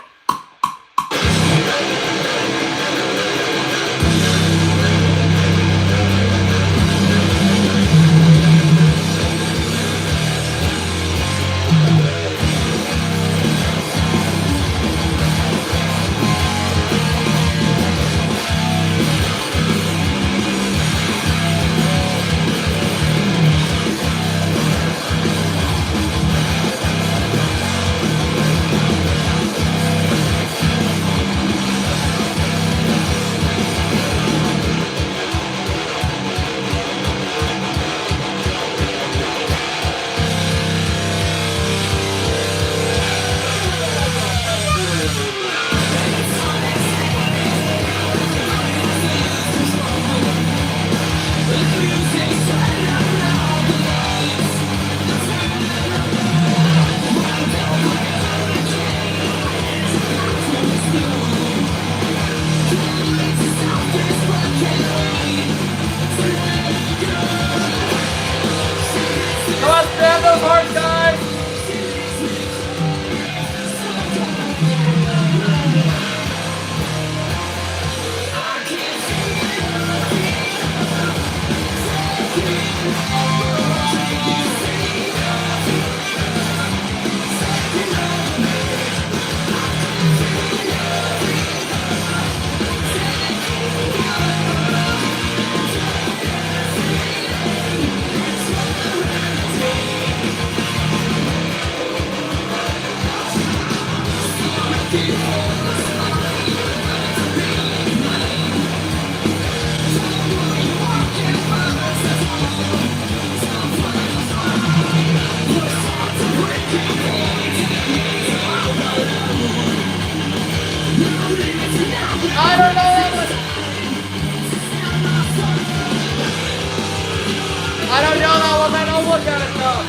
Speaker 1: I don't know that one, man. I'll look at it though.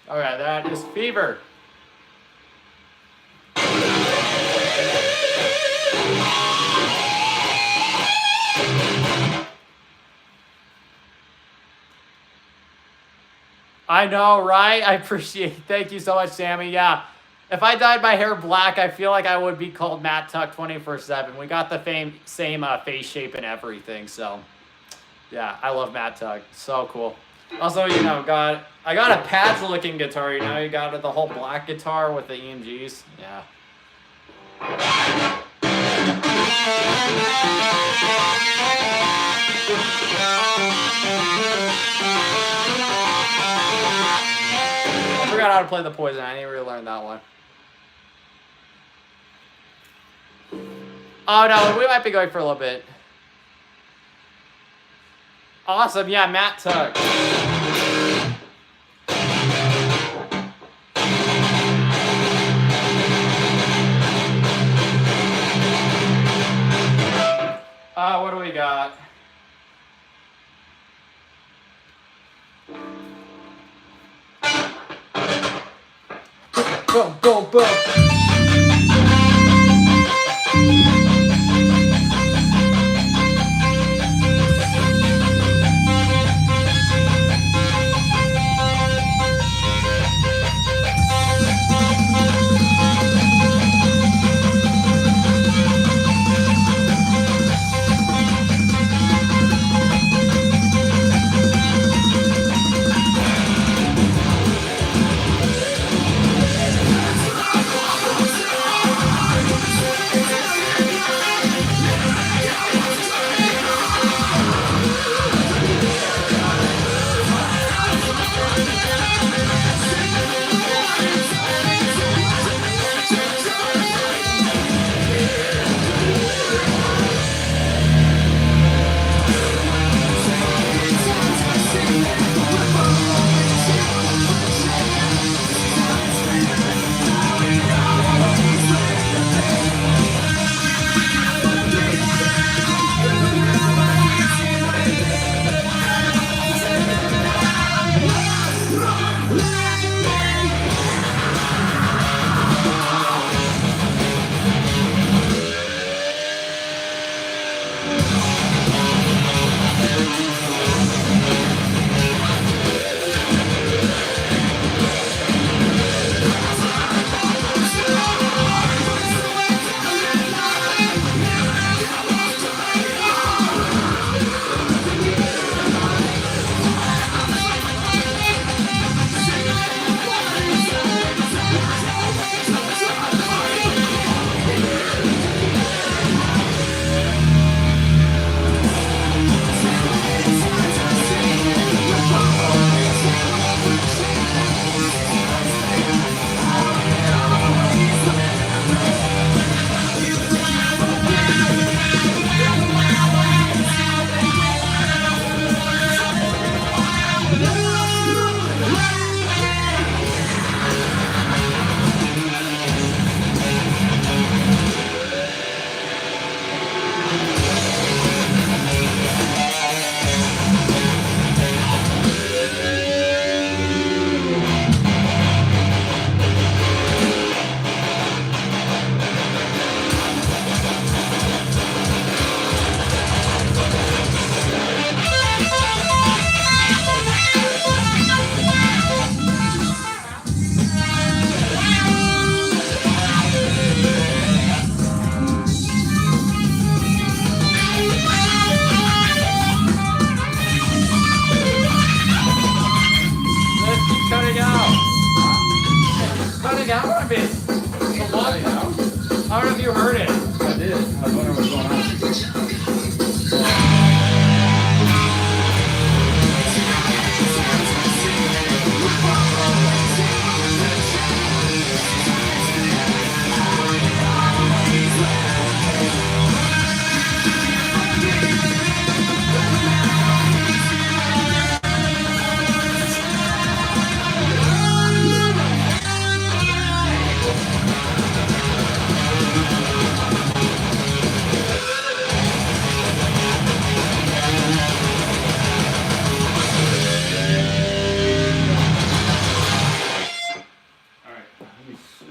Speaker 1: Alright, that is Fever. I know, right? I appreciate it. Thank you so much, Sammy. Yeah. If I dyed my hair black, I feel like I would be called Matt Tuck 24/7. We got the same face shape and everything, so yeah, I love Matt Tuck. So cool. Also, you know, I got a pads looking guitar, you know, you got the whole black guitar with the EMGs. Yeah. I forgot how to play the Poison. I didn't really learn that one. Oh no, we might be going for a little bit. Awesome, yeah, Matt Tuck. What do we got? Boom, boom, boom. I don't know if you heard it.
Speaker 5: I did. I was wondering what's going on.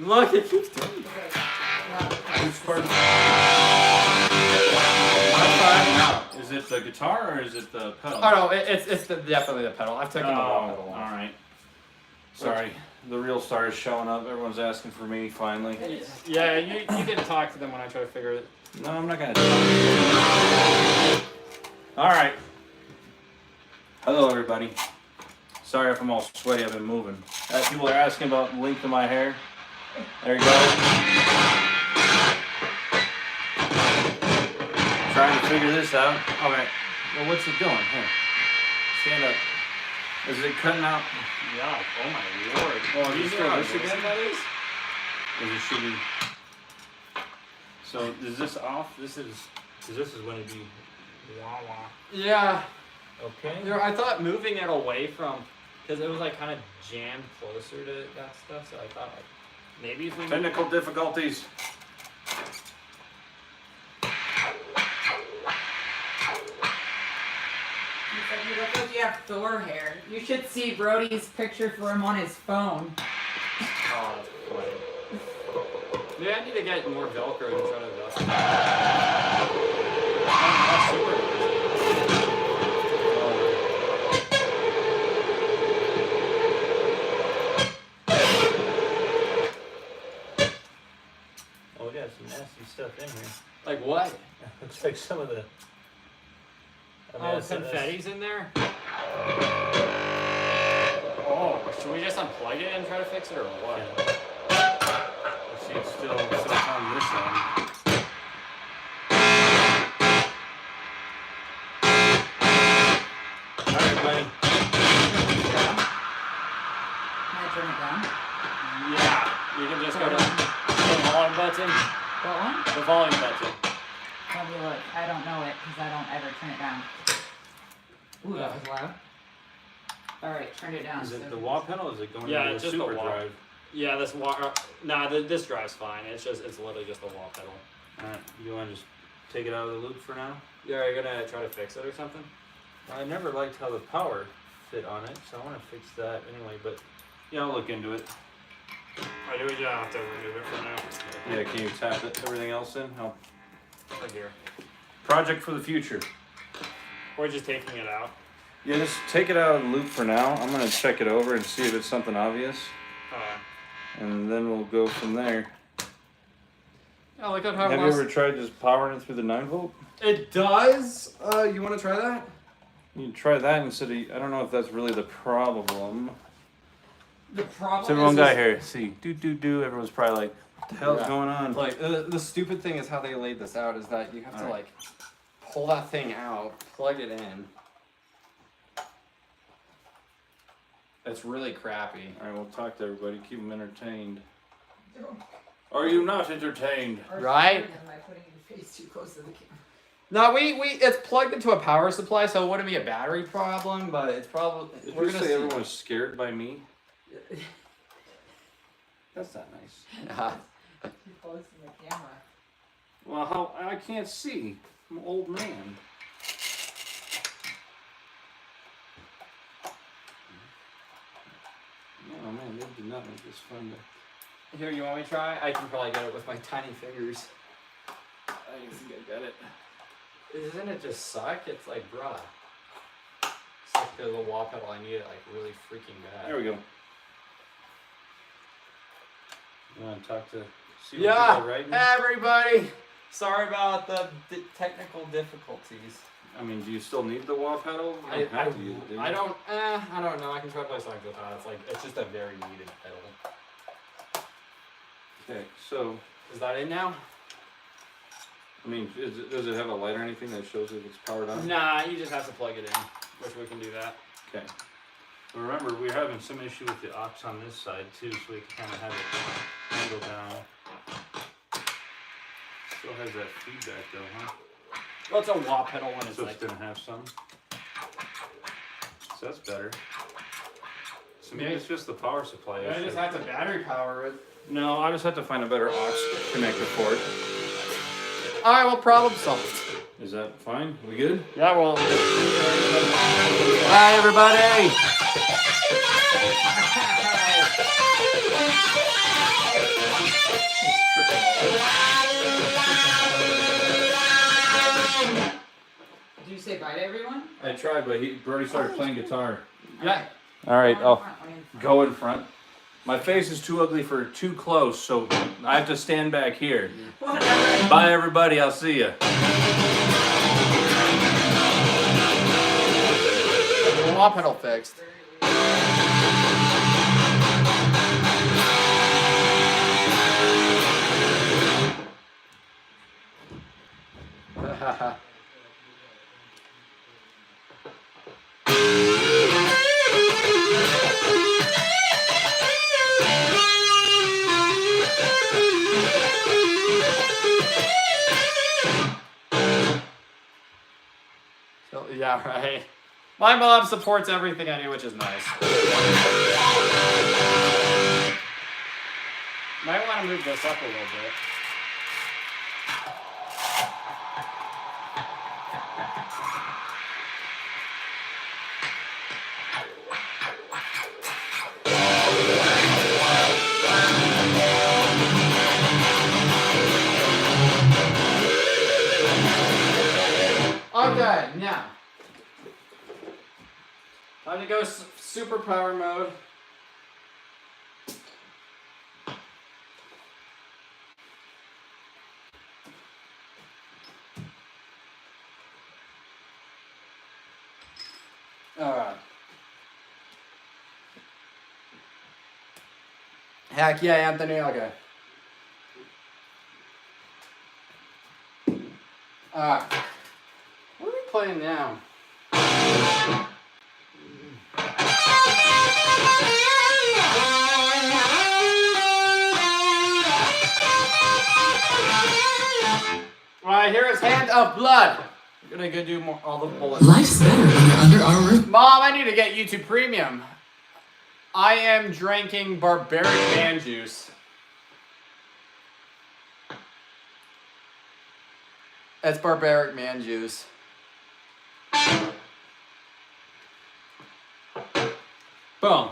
Speaker 1: Look, it keeps doing
Speaker 6: Okay. Well,
Speaker 5: Which part? Is it the guitar or is it the pedal?
Speaker 1: Oh no, it's definitely the pedal. I've taken the wall pedal off.
Speaker 5: Alright. Sorry. The real star is showing up. Everyone's asking for me finally.
Speaker 1: Yeah, you didn't talk to them when I tried to figure it.
Speaker 5: No, I'm not gonna talk. Alright. Hello everybody. Sorry if I'm all sweaty, I've been moving. People are asking about the length of my hair. There you go. Trying to figure this out. Alright. Well, what's it doing? Here. Stand up. Is it cutting out?
Speaker 1: Yeah. Oh my lord.
Speaker 5: Oh,
Speaker 1: you
Speaker 5: is it
Speaker 1: know how
Speaker 5: still this
Speaker 1: noisy
Speaker 5: again?
Speaker 1: that is?
Speaker 5: Is it shooting? So is this off? This is when it be wah wah.
Speaker 1: Yeah.
Speaker 5: Okay.
Speaker 1: You know, I thought moving it away from, because it was like kind of jammed closer to that stuff, so I thought like maybe if we
Speaker 5: Technical difficulties.
Speaker 6: you look like you have Thor hair. You should see Brody's picture for him on his phone.
Speaker 1: Oh, maybe I need to get more Velcro and try to adjust it. That's super.
Speaker 5: Oh, we got some nasty stuff in here.
Speaker 1: Like what?
Speaker 5: Looks like some of the.
Speaker 1: Oh, confetti's in there? Oh, should we just unplug it and try to fix it or what?
Speaker 5: Let's see, it's still on this end. Alright, buddy.
Speaker 6: Can I turn it down?
Speaker 1: Yeah, you can just go to the volume button.
Speaker 6: What one?
Speaker 1: The volume button.
Speaker 6: Let me look. I don't know it because I don't ever turn it down. Ooh, that was loud. Alright, turn it down.
Speaker 5: Is it the wah pedal? Or is it going
Speaker 1: Yeah,
Speaker 5: into
Speaker 1: it's
Speaker 5: the
Speaker 1: just the
Speaker 5: super
Speaker 1: wah.
Speaker 5: drive?
Speaker 1: Yeah, this this drive's fine. It's literally just the wall pedal.
Speaker 5: Alright, you want to just take it out of the loop for now?
Speaker 1: Yeah, are you gonna try to fix it or something?
Speaker 5: I never liked how the power fit on it, so I want to fix that anyway, but yeah, I'll look into it.
Speaker 1: I do. Yeah, I have to remove it for now.
Speaker 5: Yeah, can you tap it, everything else in? Oh.
Speaker 1: Right here.
Speaker 5: Project for the future.
Speaker 1: Or just taking it out.
Speaker 5: Yeah, just take it out of the loop for now. I'm going to check it over and see if it's something obvious, and then we'll go from there.
Speaker 1: Yeah, look at how
Speaker 5: Have you ever tried just powering it through the 9-volt?
Speaker 1: It does. You want to try that?
Speaker 5: You can try that instead of, I don't know if that's really the problem.
Speaker 1: The problem
Speaker 5: So everyone
Speaker 1: is
Speaker 5: got here, see, do, everyone's probably like, what the hell's
Speaker 1: Yeah.
Speaker 5: going on?
Speaker 1: Like the stupid thing is how they laid this out is that you have to
Speaker 5: Alright.
Speaker 1: like pull that thing out, plug it in. It's really crappy.
Speaker 5: Alright, we'll talk to everybody, keep them entertained. Are you not entertained?
Speaker 1: Right?
Speaker 6: Am I putting your face too close to the camera?
Speaker 1: No, it's plugged into a power supply, so it wouldn't be a battery problem, but it's probably
Speaker 5: Did
Speaker 1: we're
Speaker 5: you
Speaker 1: gonna
Speaker 5: say
Speaker 1: see.
Speaker 5: everyone was scared by me? That's not nice.
Speaker 6: Too close to the camera.
Speaker 5: Well, how I can't see. I'm an old man. Oh man, they did not make this fun.
Speaker 1: Here, you want me to try? I can probably get it with my tiny fingers.
Speaker 5: I think I got it.
Speaker 1: Doesn't it just suck? It's like, bruh. It's like the wall pedal. I need it like really freaking bad.
Speaker 5: There we go. You want to talk to? See what
Speaker 1: Yeah,
Speaker 5: people are writing?
Speaker 1: everybody. Sorry about the technical difficulties.
Speaker 5: I mean, do you still need the wah pedal? You
Speaker 1: I
Speaker 5: don't have to use it, do you?
Speaker 1: I don't know. I can try to play songs without. It's just a very needed pedal.
Speaker 5: Okay, so
Speaker 1: Is that it now?
Speaker 5: I mean, does it have a light or anything that shows if it's powered on?
Speaker 1: Nah, you just have to plug it in, which we can do that.
Speaker 5: Okay. But remember, we're having some issue with the aux on this side too, so we can kind of have it angle down. Still has that feedback though, huh?
Speaker 1: Well, it's a wah pedal when it's
Speaker 5: So
Speaker 1: like.
Speaker 5: it's gonna have some. So that's better. So maybe it's just the power supply
Speaker 1: I
Speaker 5: issue.
Speaker 1: just have to battery power it.
Speaker 5: No, I just have to find a better aux connector for it.
Speaker 1: All right, well, problem solved.
Speaker 5: Is that fine? We good?
Speaker 1: Yeah, well.
Speaker 5: Hi, everybody.
Speaker 6: everyone?
Speaker 5: I tried, but Brody started playing guitar.
Speaker 1: Yeah.
Speaker 5: All right,
Speaker 6: One in
Speaker 5: I'll
Speaker 6: front, one in front.
Speaker 5: go in front. My face is too ugly for too close, so I have to stand back here. Bye, everybody. I'll see you.
Speaker 1: Wah pedal fixed. So, yeah, right. My mom supports everything I do, which is nice. Might want to move this up a little bit. Okay, now. Time to go super power mode. Alright. Heck yeah, Anthony, okay. Alright. What are we playing now? Alright, here is Hand of Blood. I'm gonna go do more all the bullets.
Speaker 4: Life's better when you're under our roof.
Speaker 1: Mom, I need to get YouTube Premium. I am drinking barbaric man juice. That's barbaric man juice. Boom.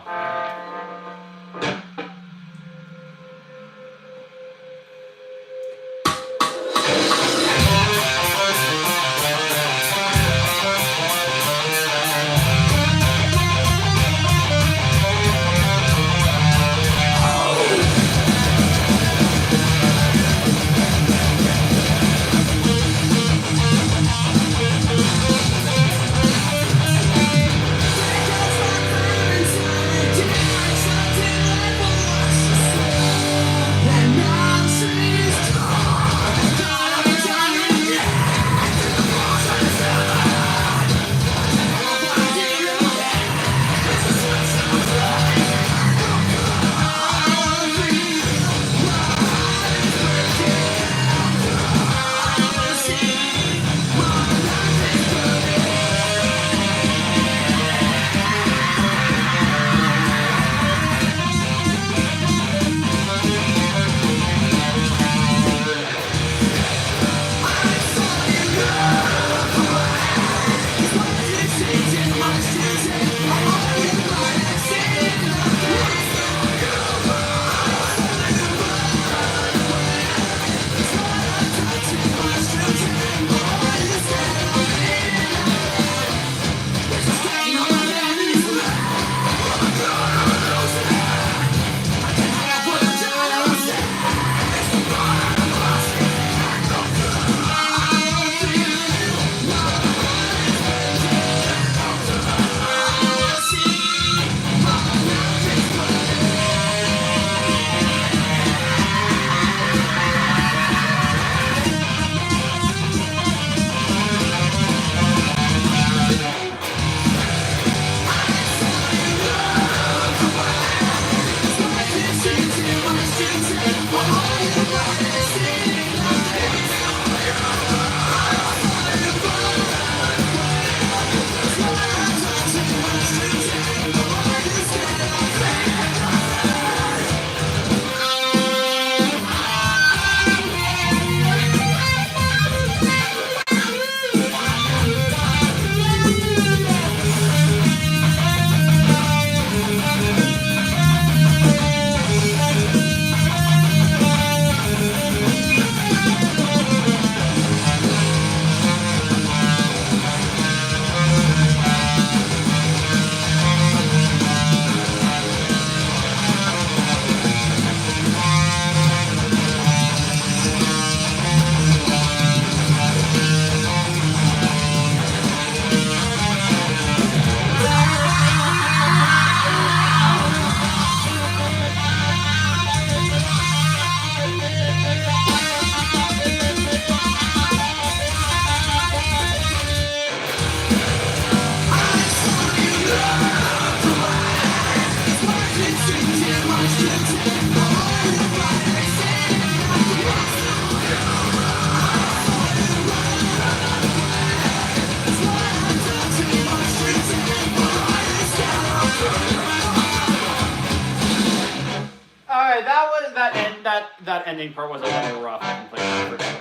Speaker 1: Okay, that ending part was a little rough. I completely forgot.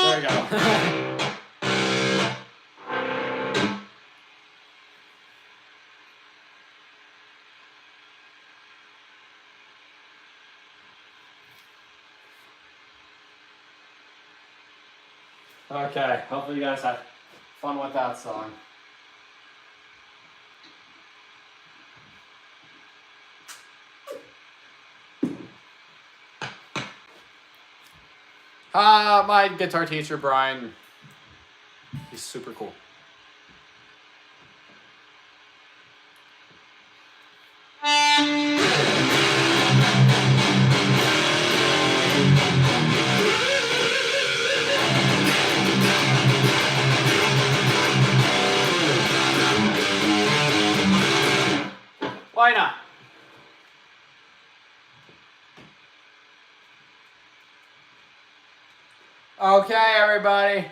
Speaker 1: There we go. Okay, hopefully you guys had fun with that song. My guitar teacher, Brian, he's super cool. Why not? Okay, everybody.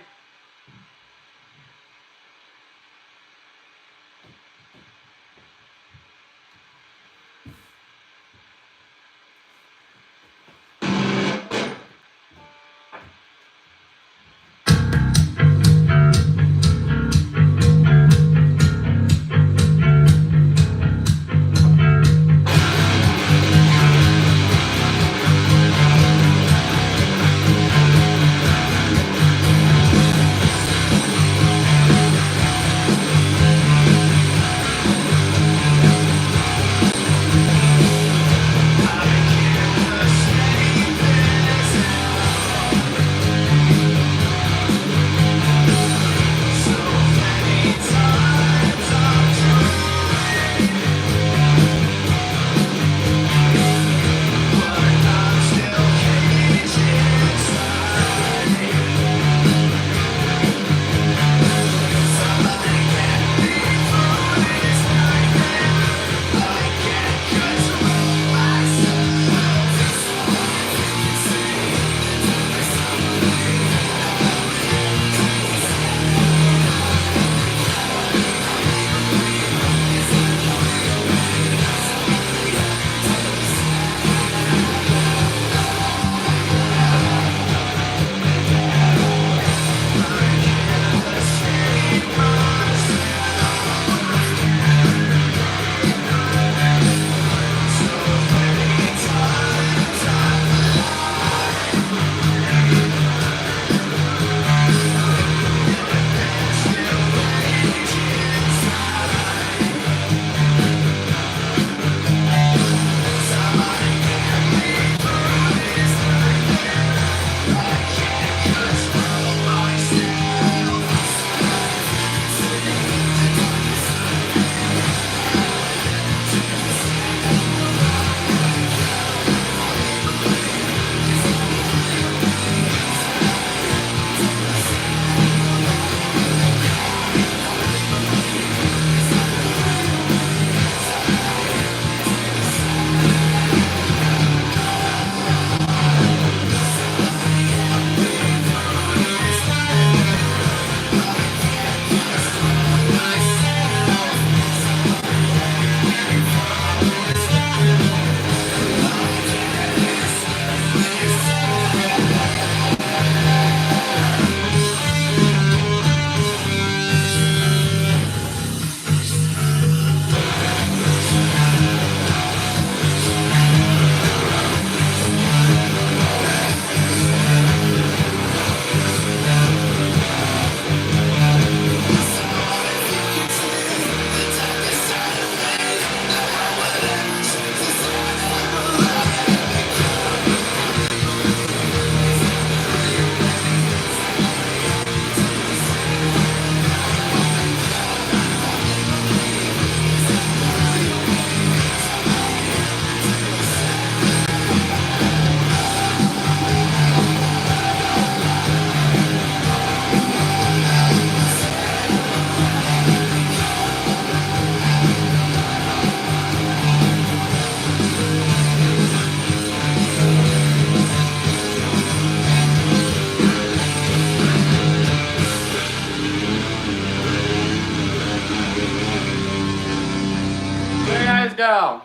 Speaker 1: go.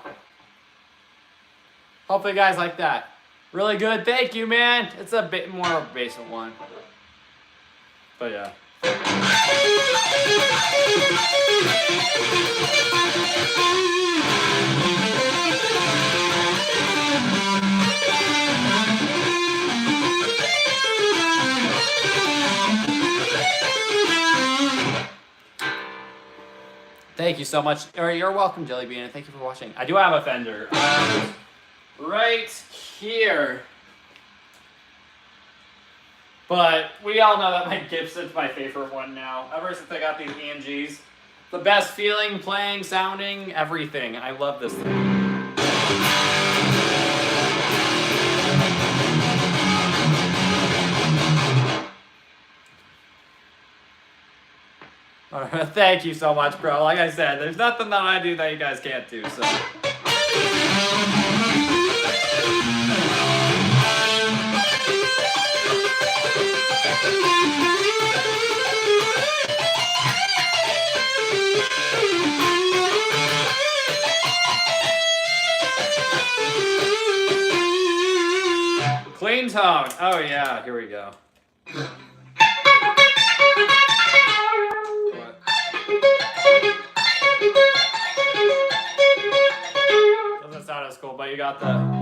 Speaker 1: Hopefully you guys like that. Really good. Thank you, man. It's a bit more of a basic one. But yeah. Thank you so much. Or you're welcome, Jellybean, and thank you for watching. I do have a Fender. Right here. But we all know that my Gibson's my favorite one now. Ever since I got these EMGs. The best feeling, playing, sounding, everything. I love this thing. Thank you so much, bro. Like I said, there's nothing that I do that you guys can't do, so. Clean tone. Oh yeah, here we go. Doesn't sound as cool, but you got the.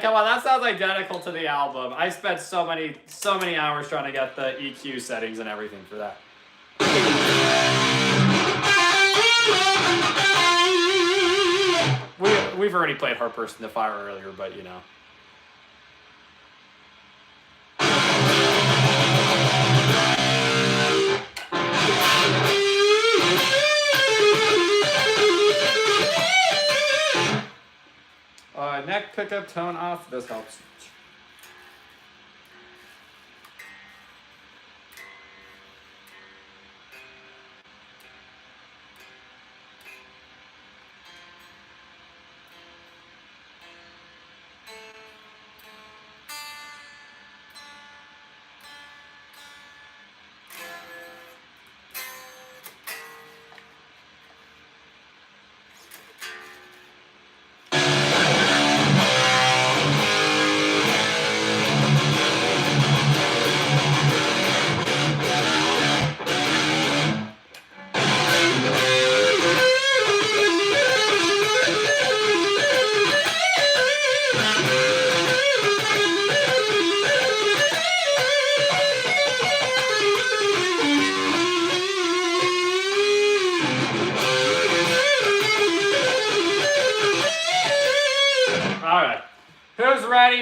Speaker 1: Well, that sounds identical to the album. I spent so many hours trying to get the EQ settings and everything for that. We've already played Harper's in the Fire earlier, but you know. Neck pickup tone off. This helps.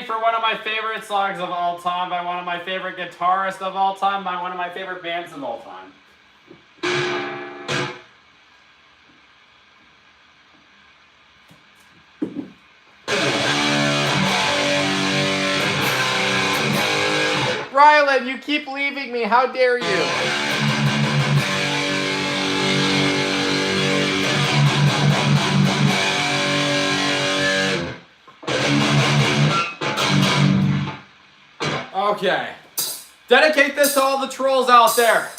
Speaker 1: For one of my favorite songs of all time, by one of my favorite guitarists of all time, by one of my favorite bands of all time. Rylan, you keep leaving me. How dare you? Okay. Dedicate this to all the trolls out there.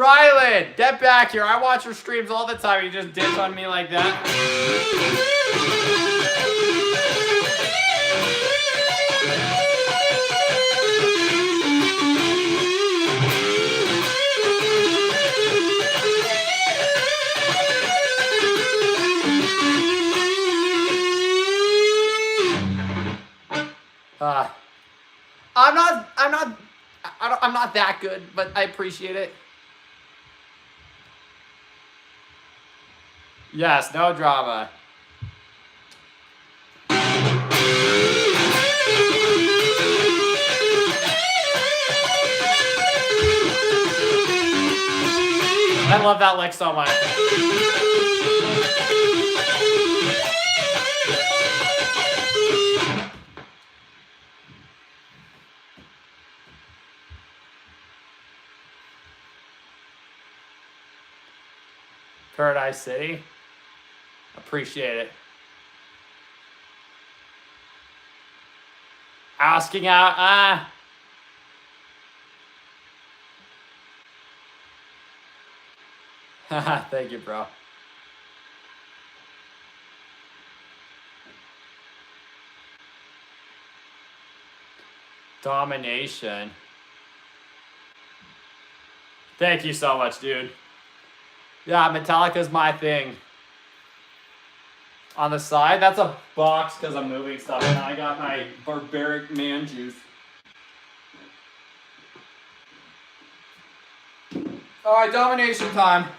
Speaker 1: Rylan, get back here. I watch your streams all the time. You just ditch on me like that. I'm not that good, but I appreciate it. Yes, no drama. I love that lick so much. Paradise City. Appreciate it. Asking out, Thank you, bro. Domination. Thank you so much, dude. Yeah, Metallica's my thing. On the side, that's a box because I'm moving stuff, and I got my barbaric man juice. All right, domination time.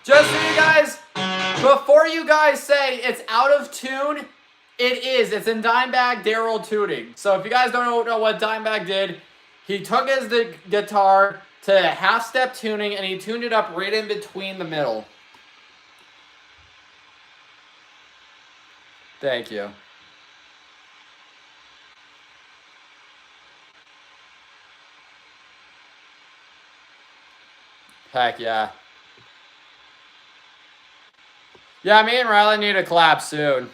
Speaker 1: Just so you guys, before you guys say it's out of tune, it is. It's in Dimebag Daryl tuning. So if you guys don't know what Dimebag did, he took his guitar to half-step tuning and he tuned it up right in between the middle. Thank you. Heck yeah. Yeah, me and Riley need to collab soon.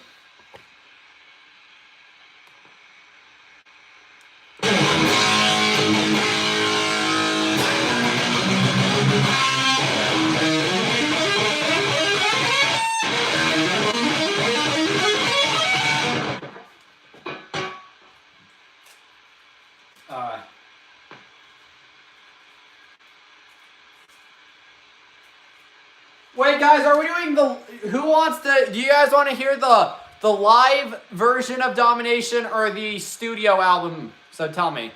Speaker 1: Wait, guys, are we doing the... Who wants to... Do you guys want to hear the live version of Domination or the studio album? So tell me.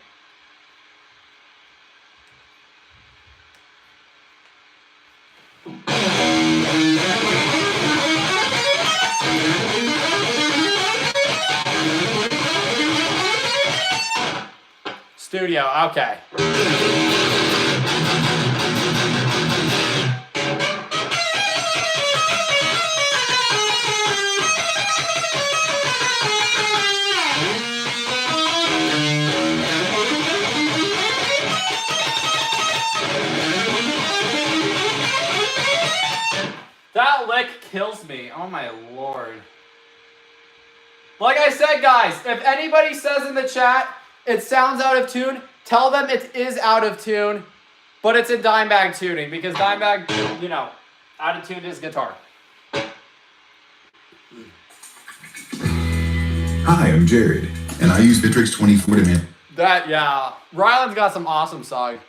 Speaker 1: Studio, okay. That lick kills me. Oh my lord. Like I said, guys, if anybody says in the chat it sounds out of tune, tell them it is out of tune, but it's in Dimebag tuning because Dimebag, you know, out of tuned his guitar.
Speaker 3: Hi, I'm Jared, and I use Bitrix 24 to man.
Speaker 1: That, yeah. Ryland's got some awesome songs.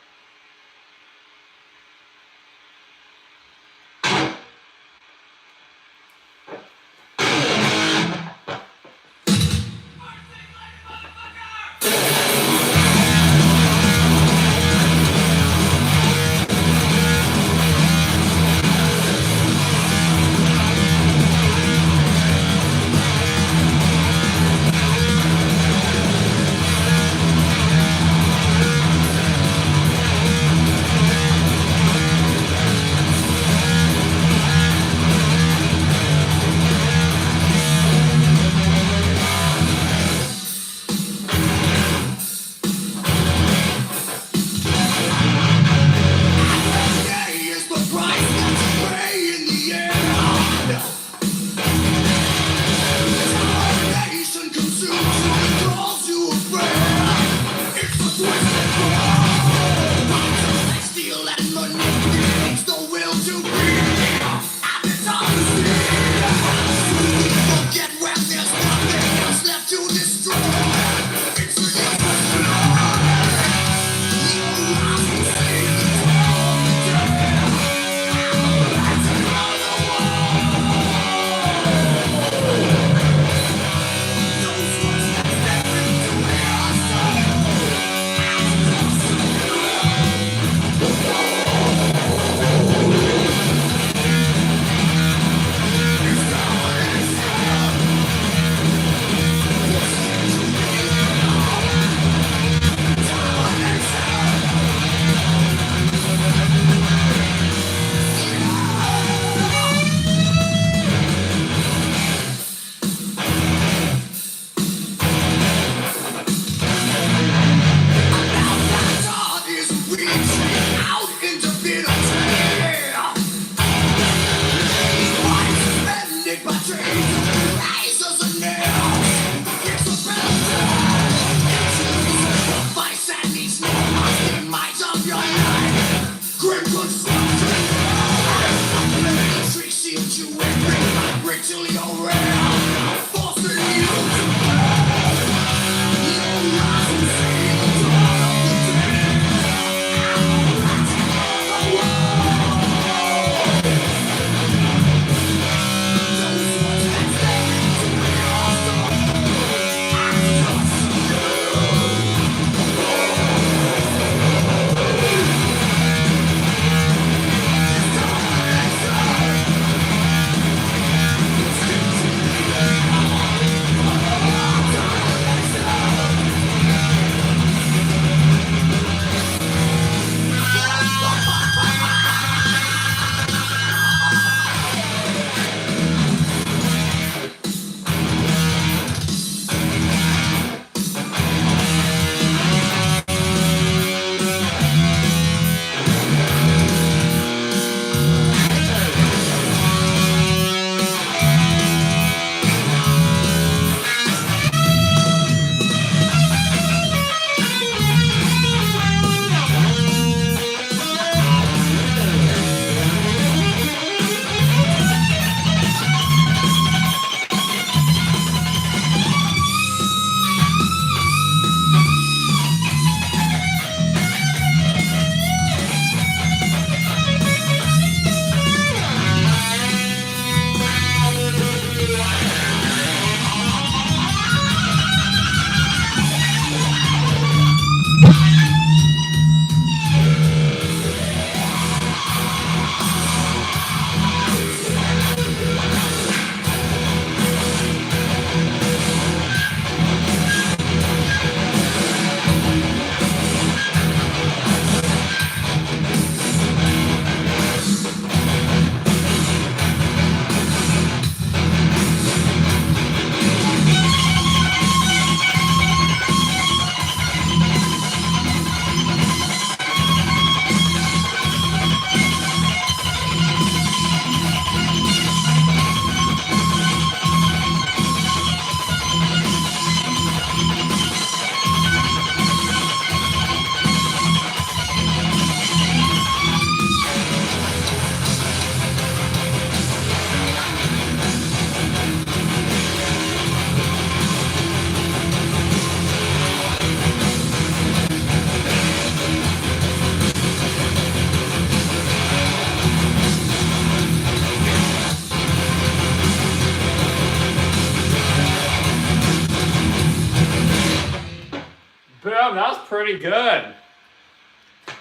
Speaker 1: Boom, that was pretty good.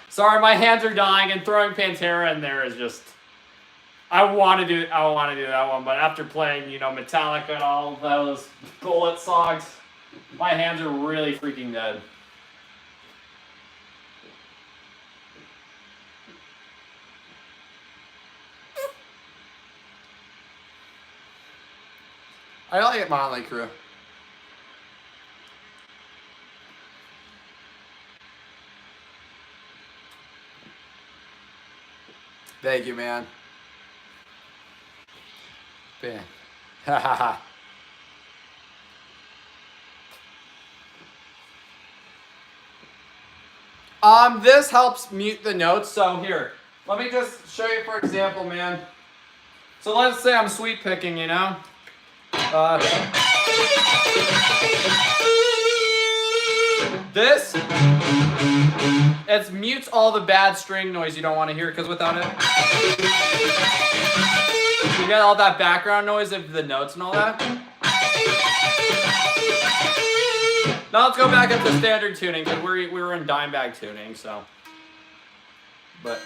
Speaker 1: Sorry, my hands are dying, and throwing Pantera in there is just. I want to do that one, but after playing, Metallica and all those Bullet songs, my hands are really freaking dead. I like Motley Crue. Thank you, man. Man. Ha ha ha. This helps mute the notes. So here, let me just show you for example, man. So let's say I'm sweet picking, This, it mutes all the bad string noise you don't want to hear, because without it, you get all that background noise of the notes and all that. Now let's go back up to standard tuning, because we were in dime bag tuning, so. But.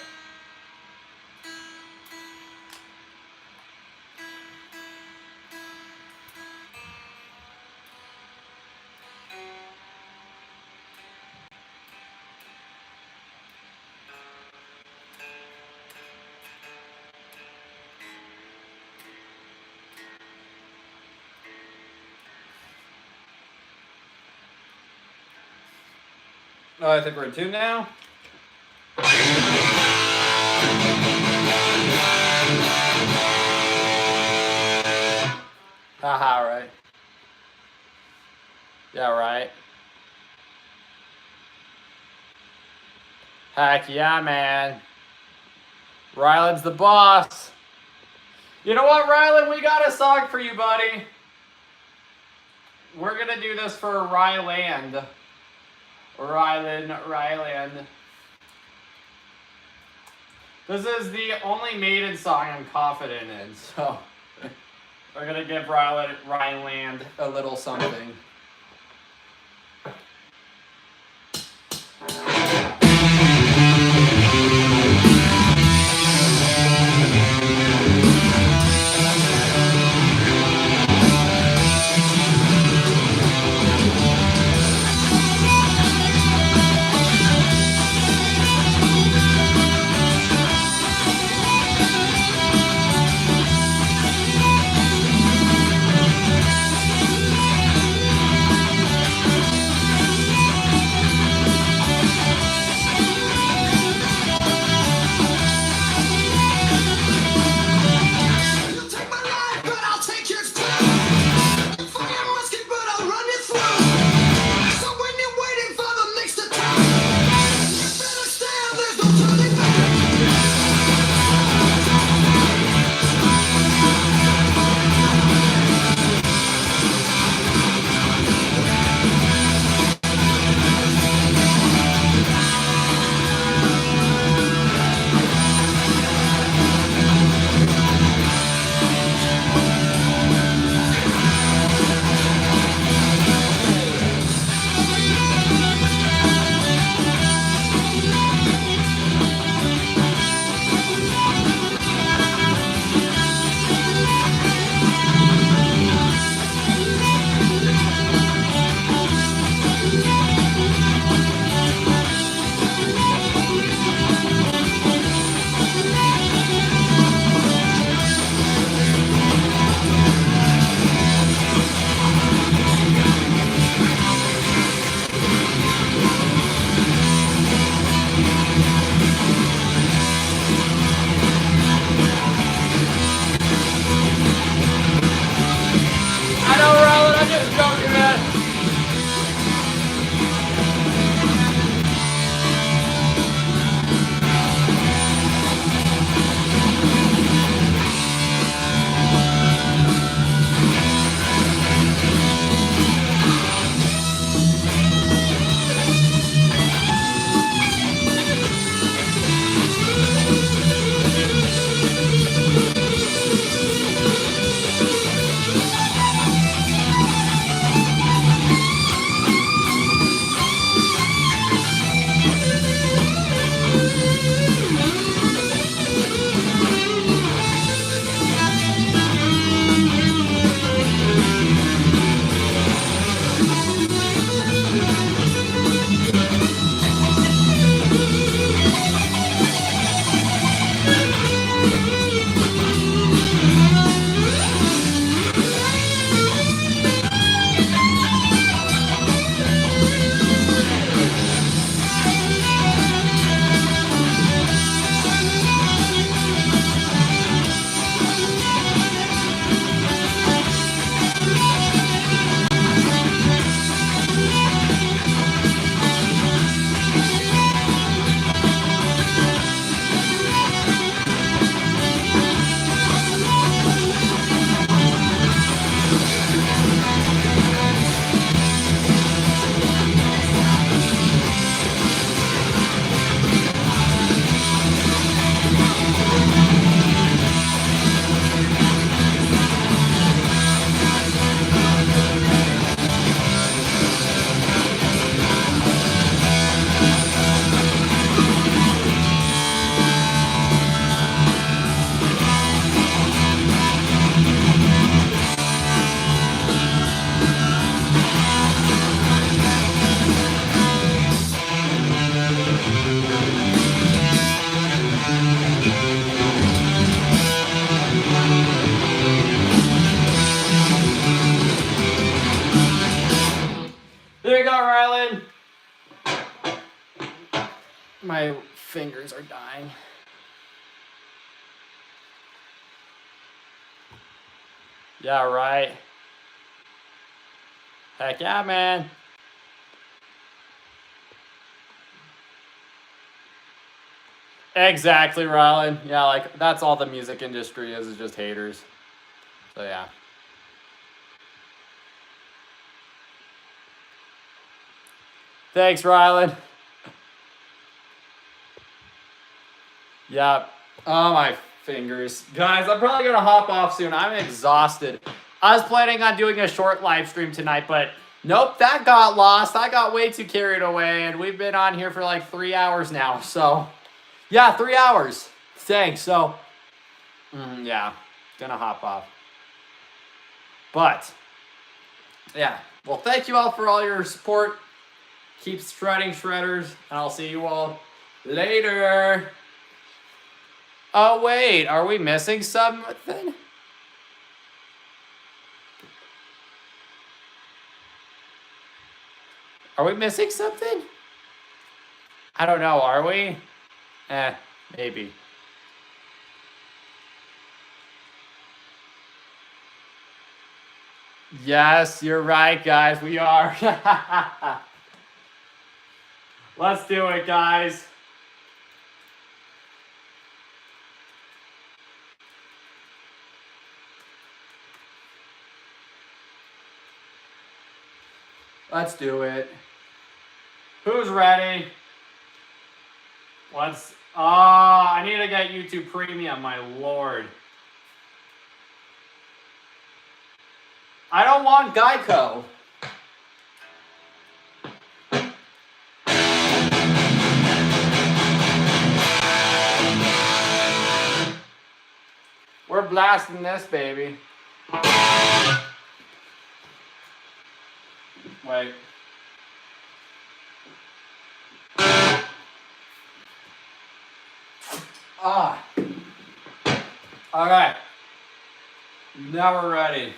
Speaker 1: Oh, I think we're in tune now. Haha, right. Yeah, right. Heck yeah, man. Ryland's the boss. You know what, Rylan? We got a song for you, buddy. We're gonna do this for Ryland. Ryland. This is the only Maiden song I'm confident in, so we're gonna give Ryland a little something. I know, Rylan, I'm just joking, man. There you go, Rylan. My fingers are dying. Yeah, right. Heck yeah, man. Exactly, Rylan. Yeah, like that's all the music industry is just haters. So yeah. Thanks, Rylan. Yeah. Oh, my fingers. Guys, I'm probably going to hop off soon. I'm exhausted. I was planning on doing a short live stream tonight, but nope, that got lost. I got way too carried away, and we've been on here for like 3 hours now. So, yeah, 3 hours. Thanks. So, yeah, gonna hop off. But, yeah. Well, thank you all for all your support. Keep shredding, shredders, and I'll see you all later. Oh, wait, are we missing something? Are we missing something? I don't know, are we? Maybe. Yes, you're right, guys, we are. Let's do it, guys. Let's do it. Who's ready? Let's. Oh, I need to get YouTube Premium, my lord. I don't want Geico. We're blasting this, baby. Wait. Okay. Now we're ready.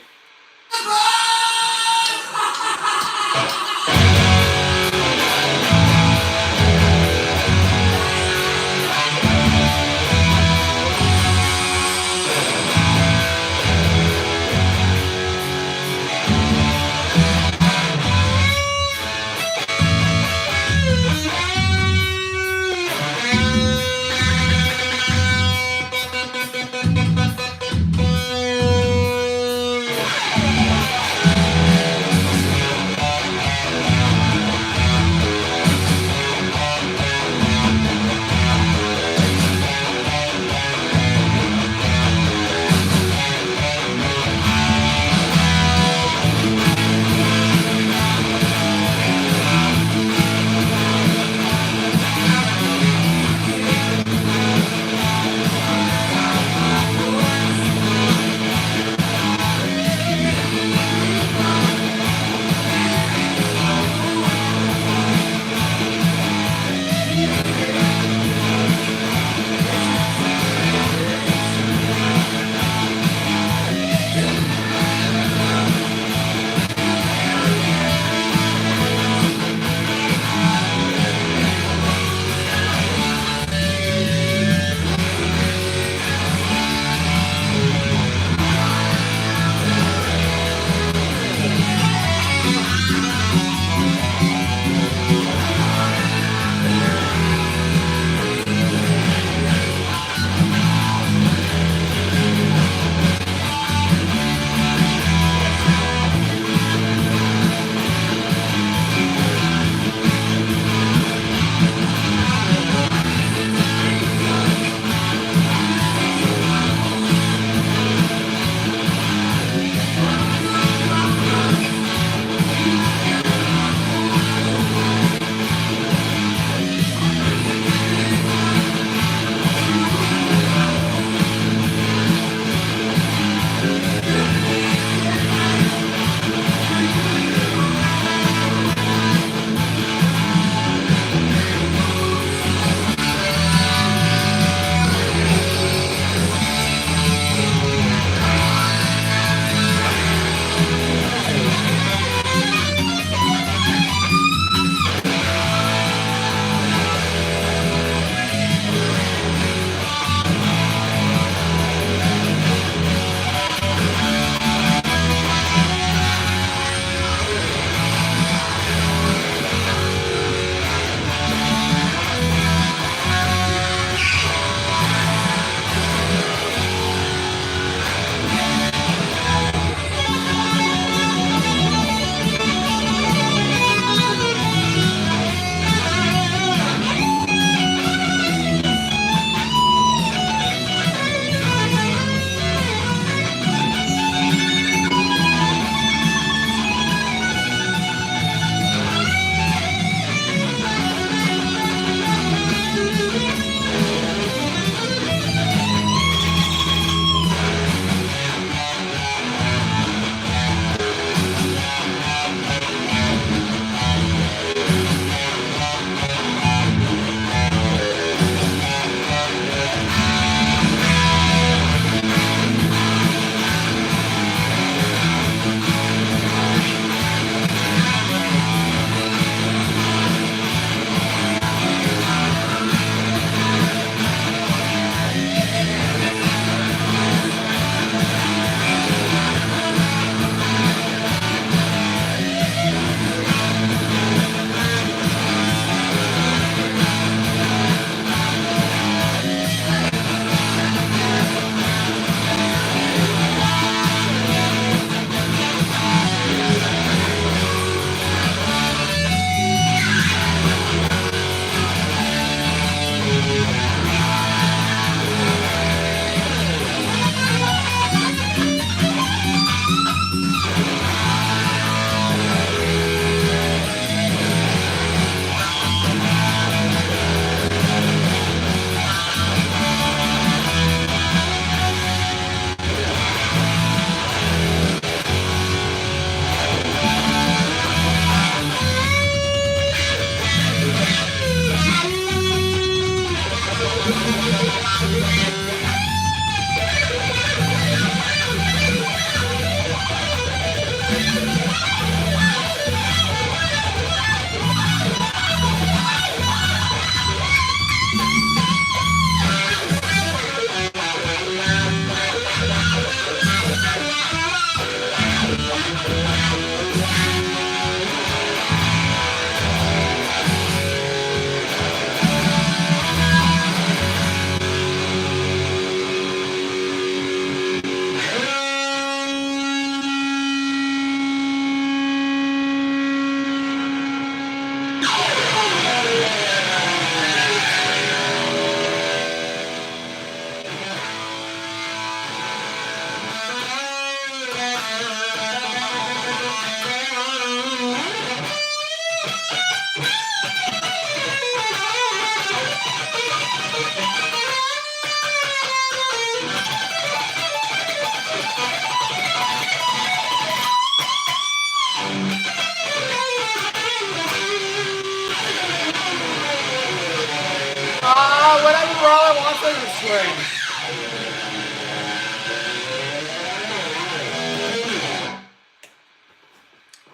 Speaker 1: sounds like a swing.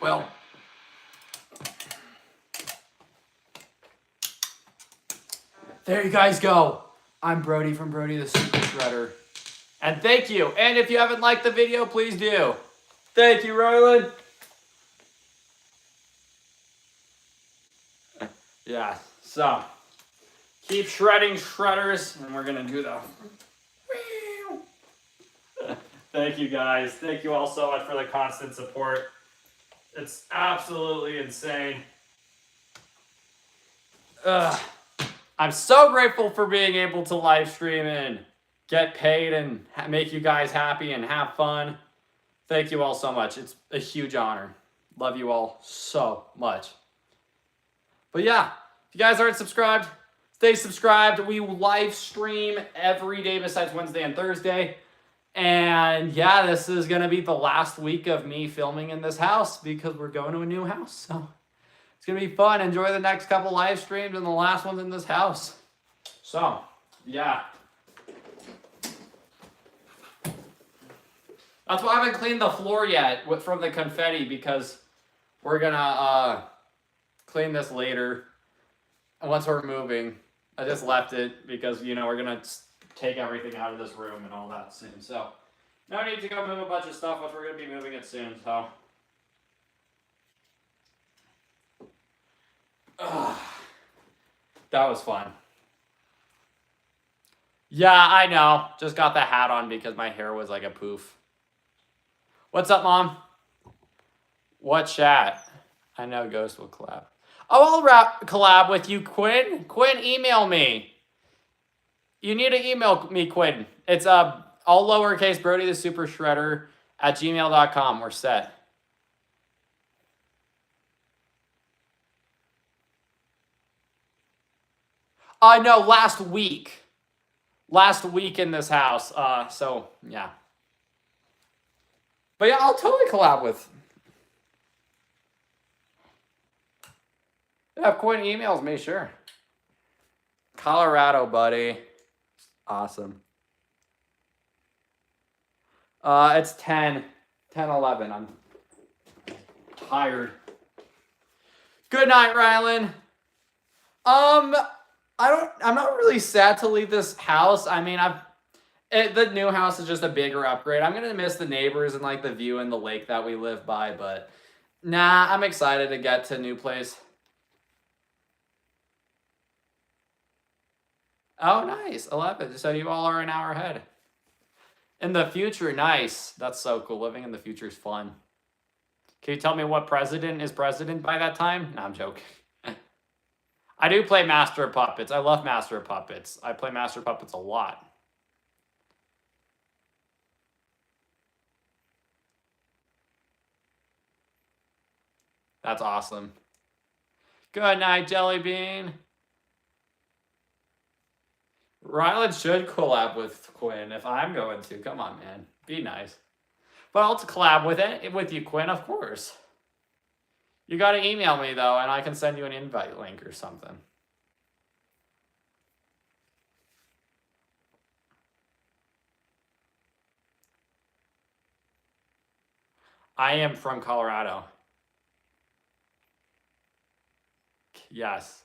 Speaker 1: Well, there you guys go. I'm Brody from Brody the Super Shredder. And thank you. And if you haven't liked the video, please do. Thank you, Rylan. Yeah, so keep shredding shredders, and we're gonna do the. Thank you guys. Thank you all so much for the constant support. It's absolutely insane. I'm so grateful for being able to live stream and get paid and make you guys happy and have fun. Thank you all so much. It's a huge honor. Love you all so much. But yeah, if you guys aren't subscribed, stay subscribed. We live stream every day besides Wednesday and Thursday. And yeah, this is going to be the last week of me filming in this house because we're going to a new house. So it's going to be fun. Enjoy the next couple live streams and the last ones in this house. So, yeah. That's why I haven't cleaned the floor yet from the confetti because we're going to clean this later. And once we're moving, I just left it because, you know, we're going to take everything out of this room and all that soon. So, no need to go move a bunch of stuff, but we're going to be moving it soon. So, that was fun. Yeah, I know. Just got the hat on because my hair was like a poof. What's up, Mom? What chat? I know Ghost will collab. Oh, I'll collab with you, Quinn. Quinn, email me. You need to email me, Quinn. It's all lowercase Brody the Super Shredder at gmail.com. We're set. No, last week. Last week in this house. So, yeah. But yeah, I'll totally collab with. Yeah, if Quinn emails me, sure. Colorado, buddy. Awesome. It's 10:11. I'm tired. Good night, Rylan. I'm not really sad to leave this house. I mean, the new house is just a bigger upgrade. I'm gonna miss the neighbors and like the view and the lake that we live by, but nah, I'm excited to get to a new place. Oh, nice. 11. So you all are an hour ahead. In the future, nice. That's so cool. Living in the future is fun. Can you tell me what president is president by that time? No, I'm joking. I do play Master of Puppets. I love Master of Puppets. I play Master of Puppets a lot. That's awesome. Good night, Jelly Bean. Rylan should collab with Quinn if I'm going to. Come on, man. Be nice. But I'll collab with you, Quinn, of course. You got to email me, though, and I can send you an invite link or something. I am from Colorado. Yes.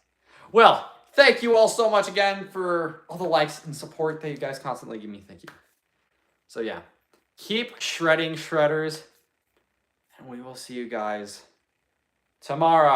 Speaker 1: Well, thank you all so much again for all the likes and support that you guys constantly give me. Thank you. So, yeah. Keep shredding, shredders. And we will see you guys tomorrow.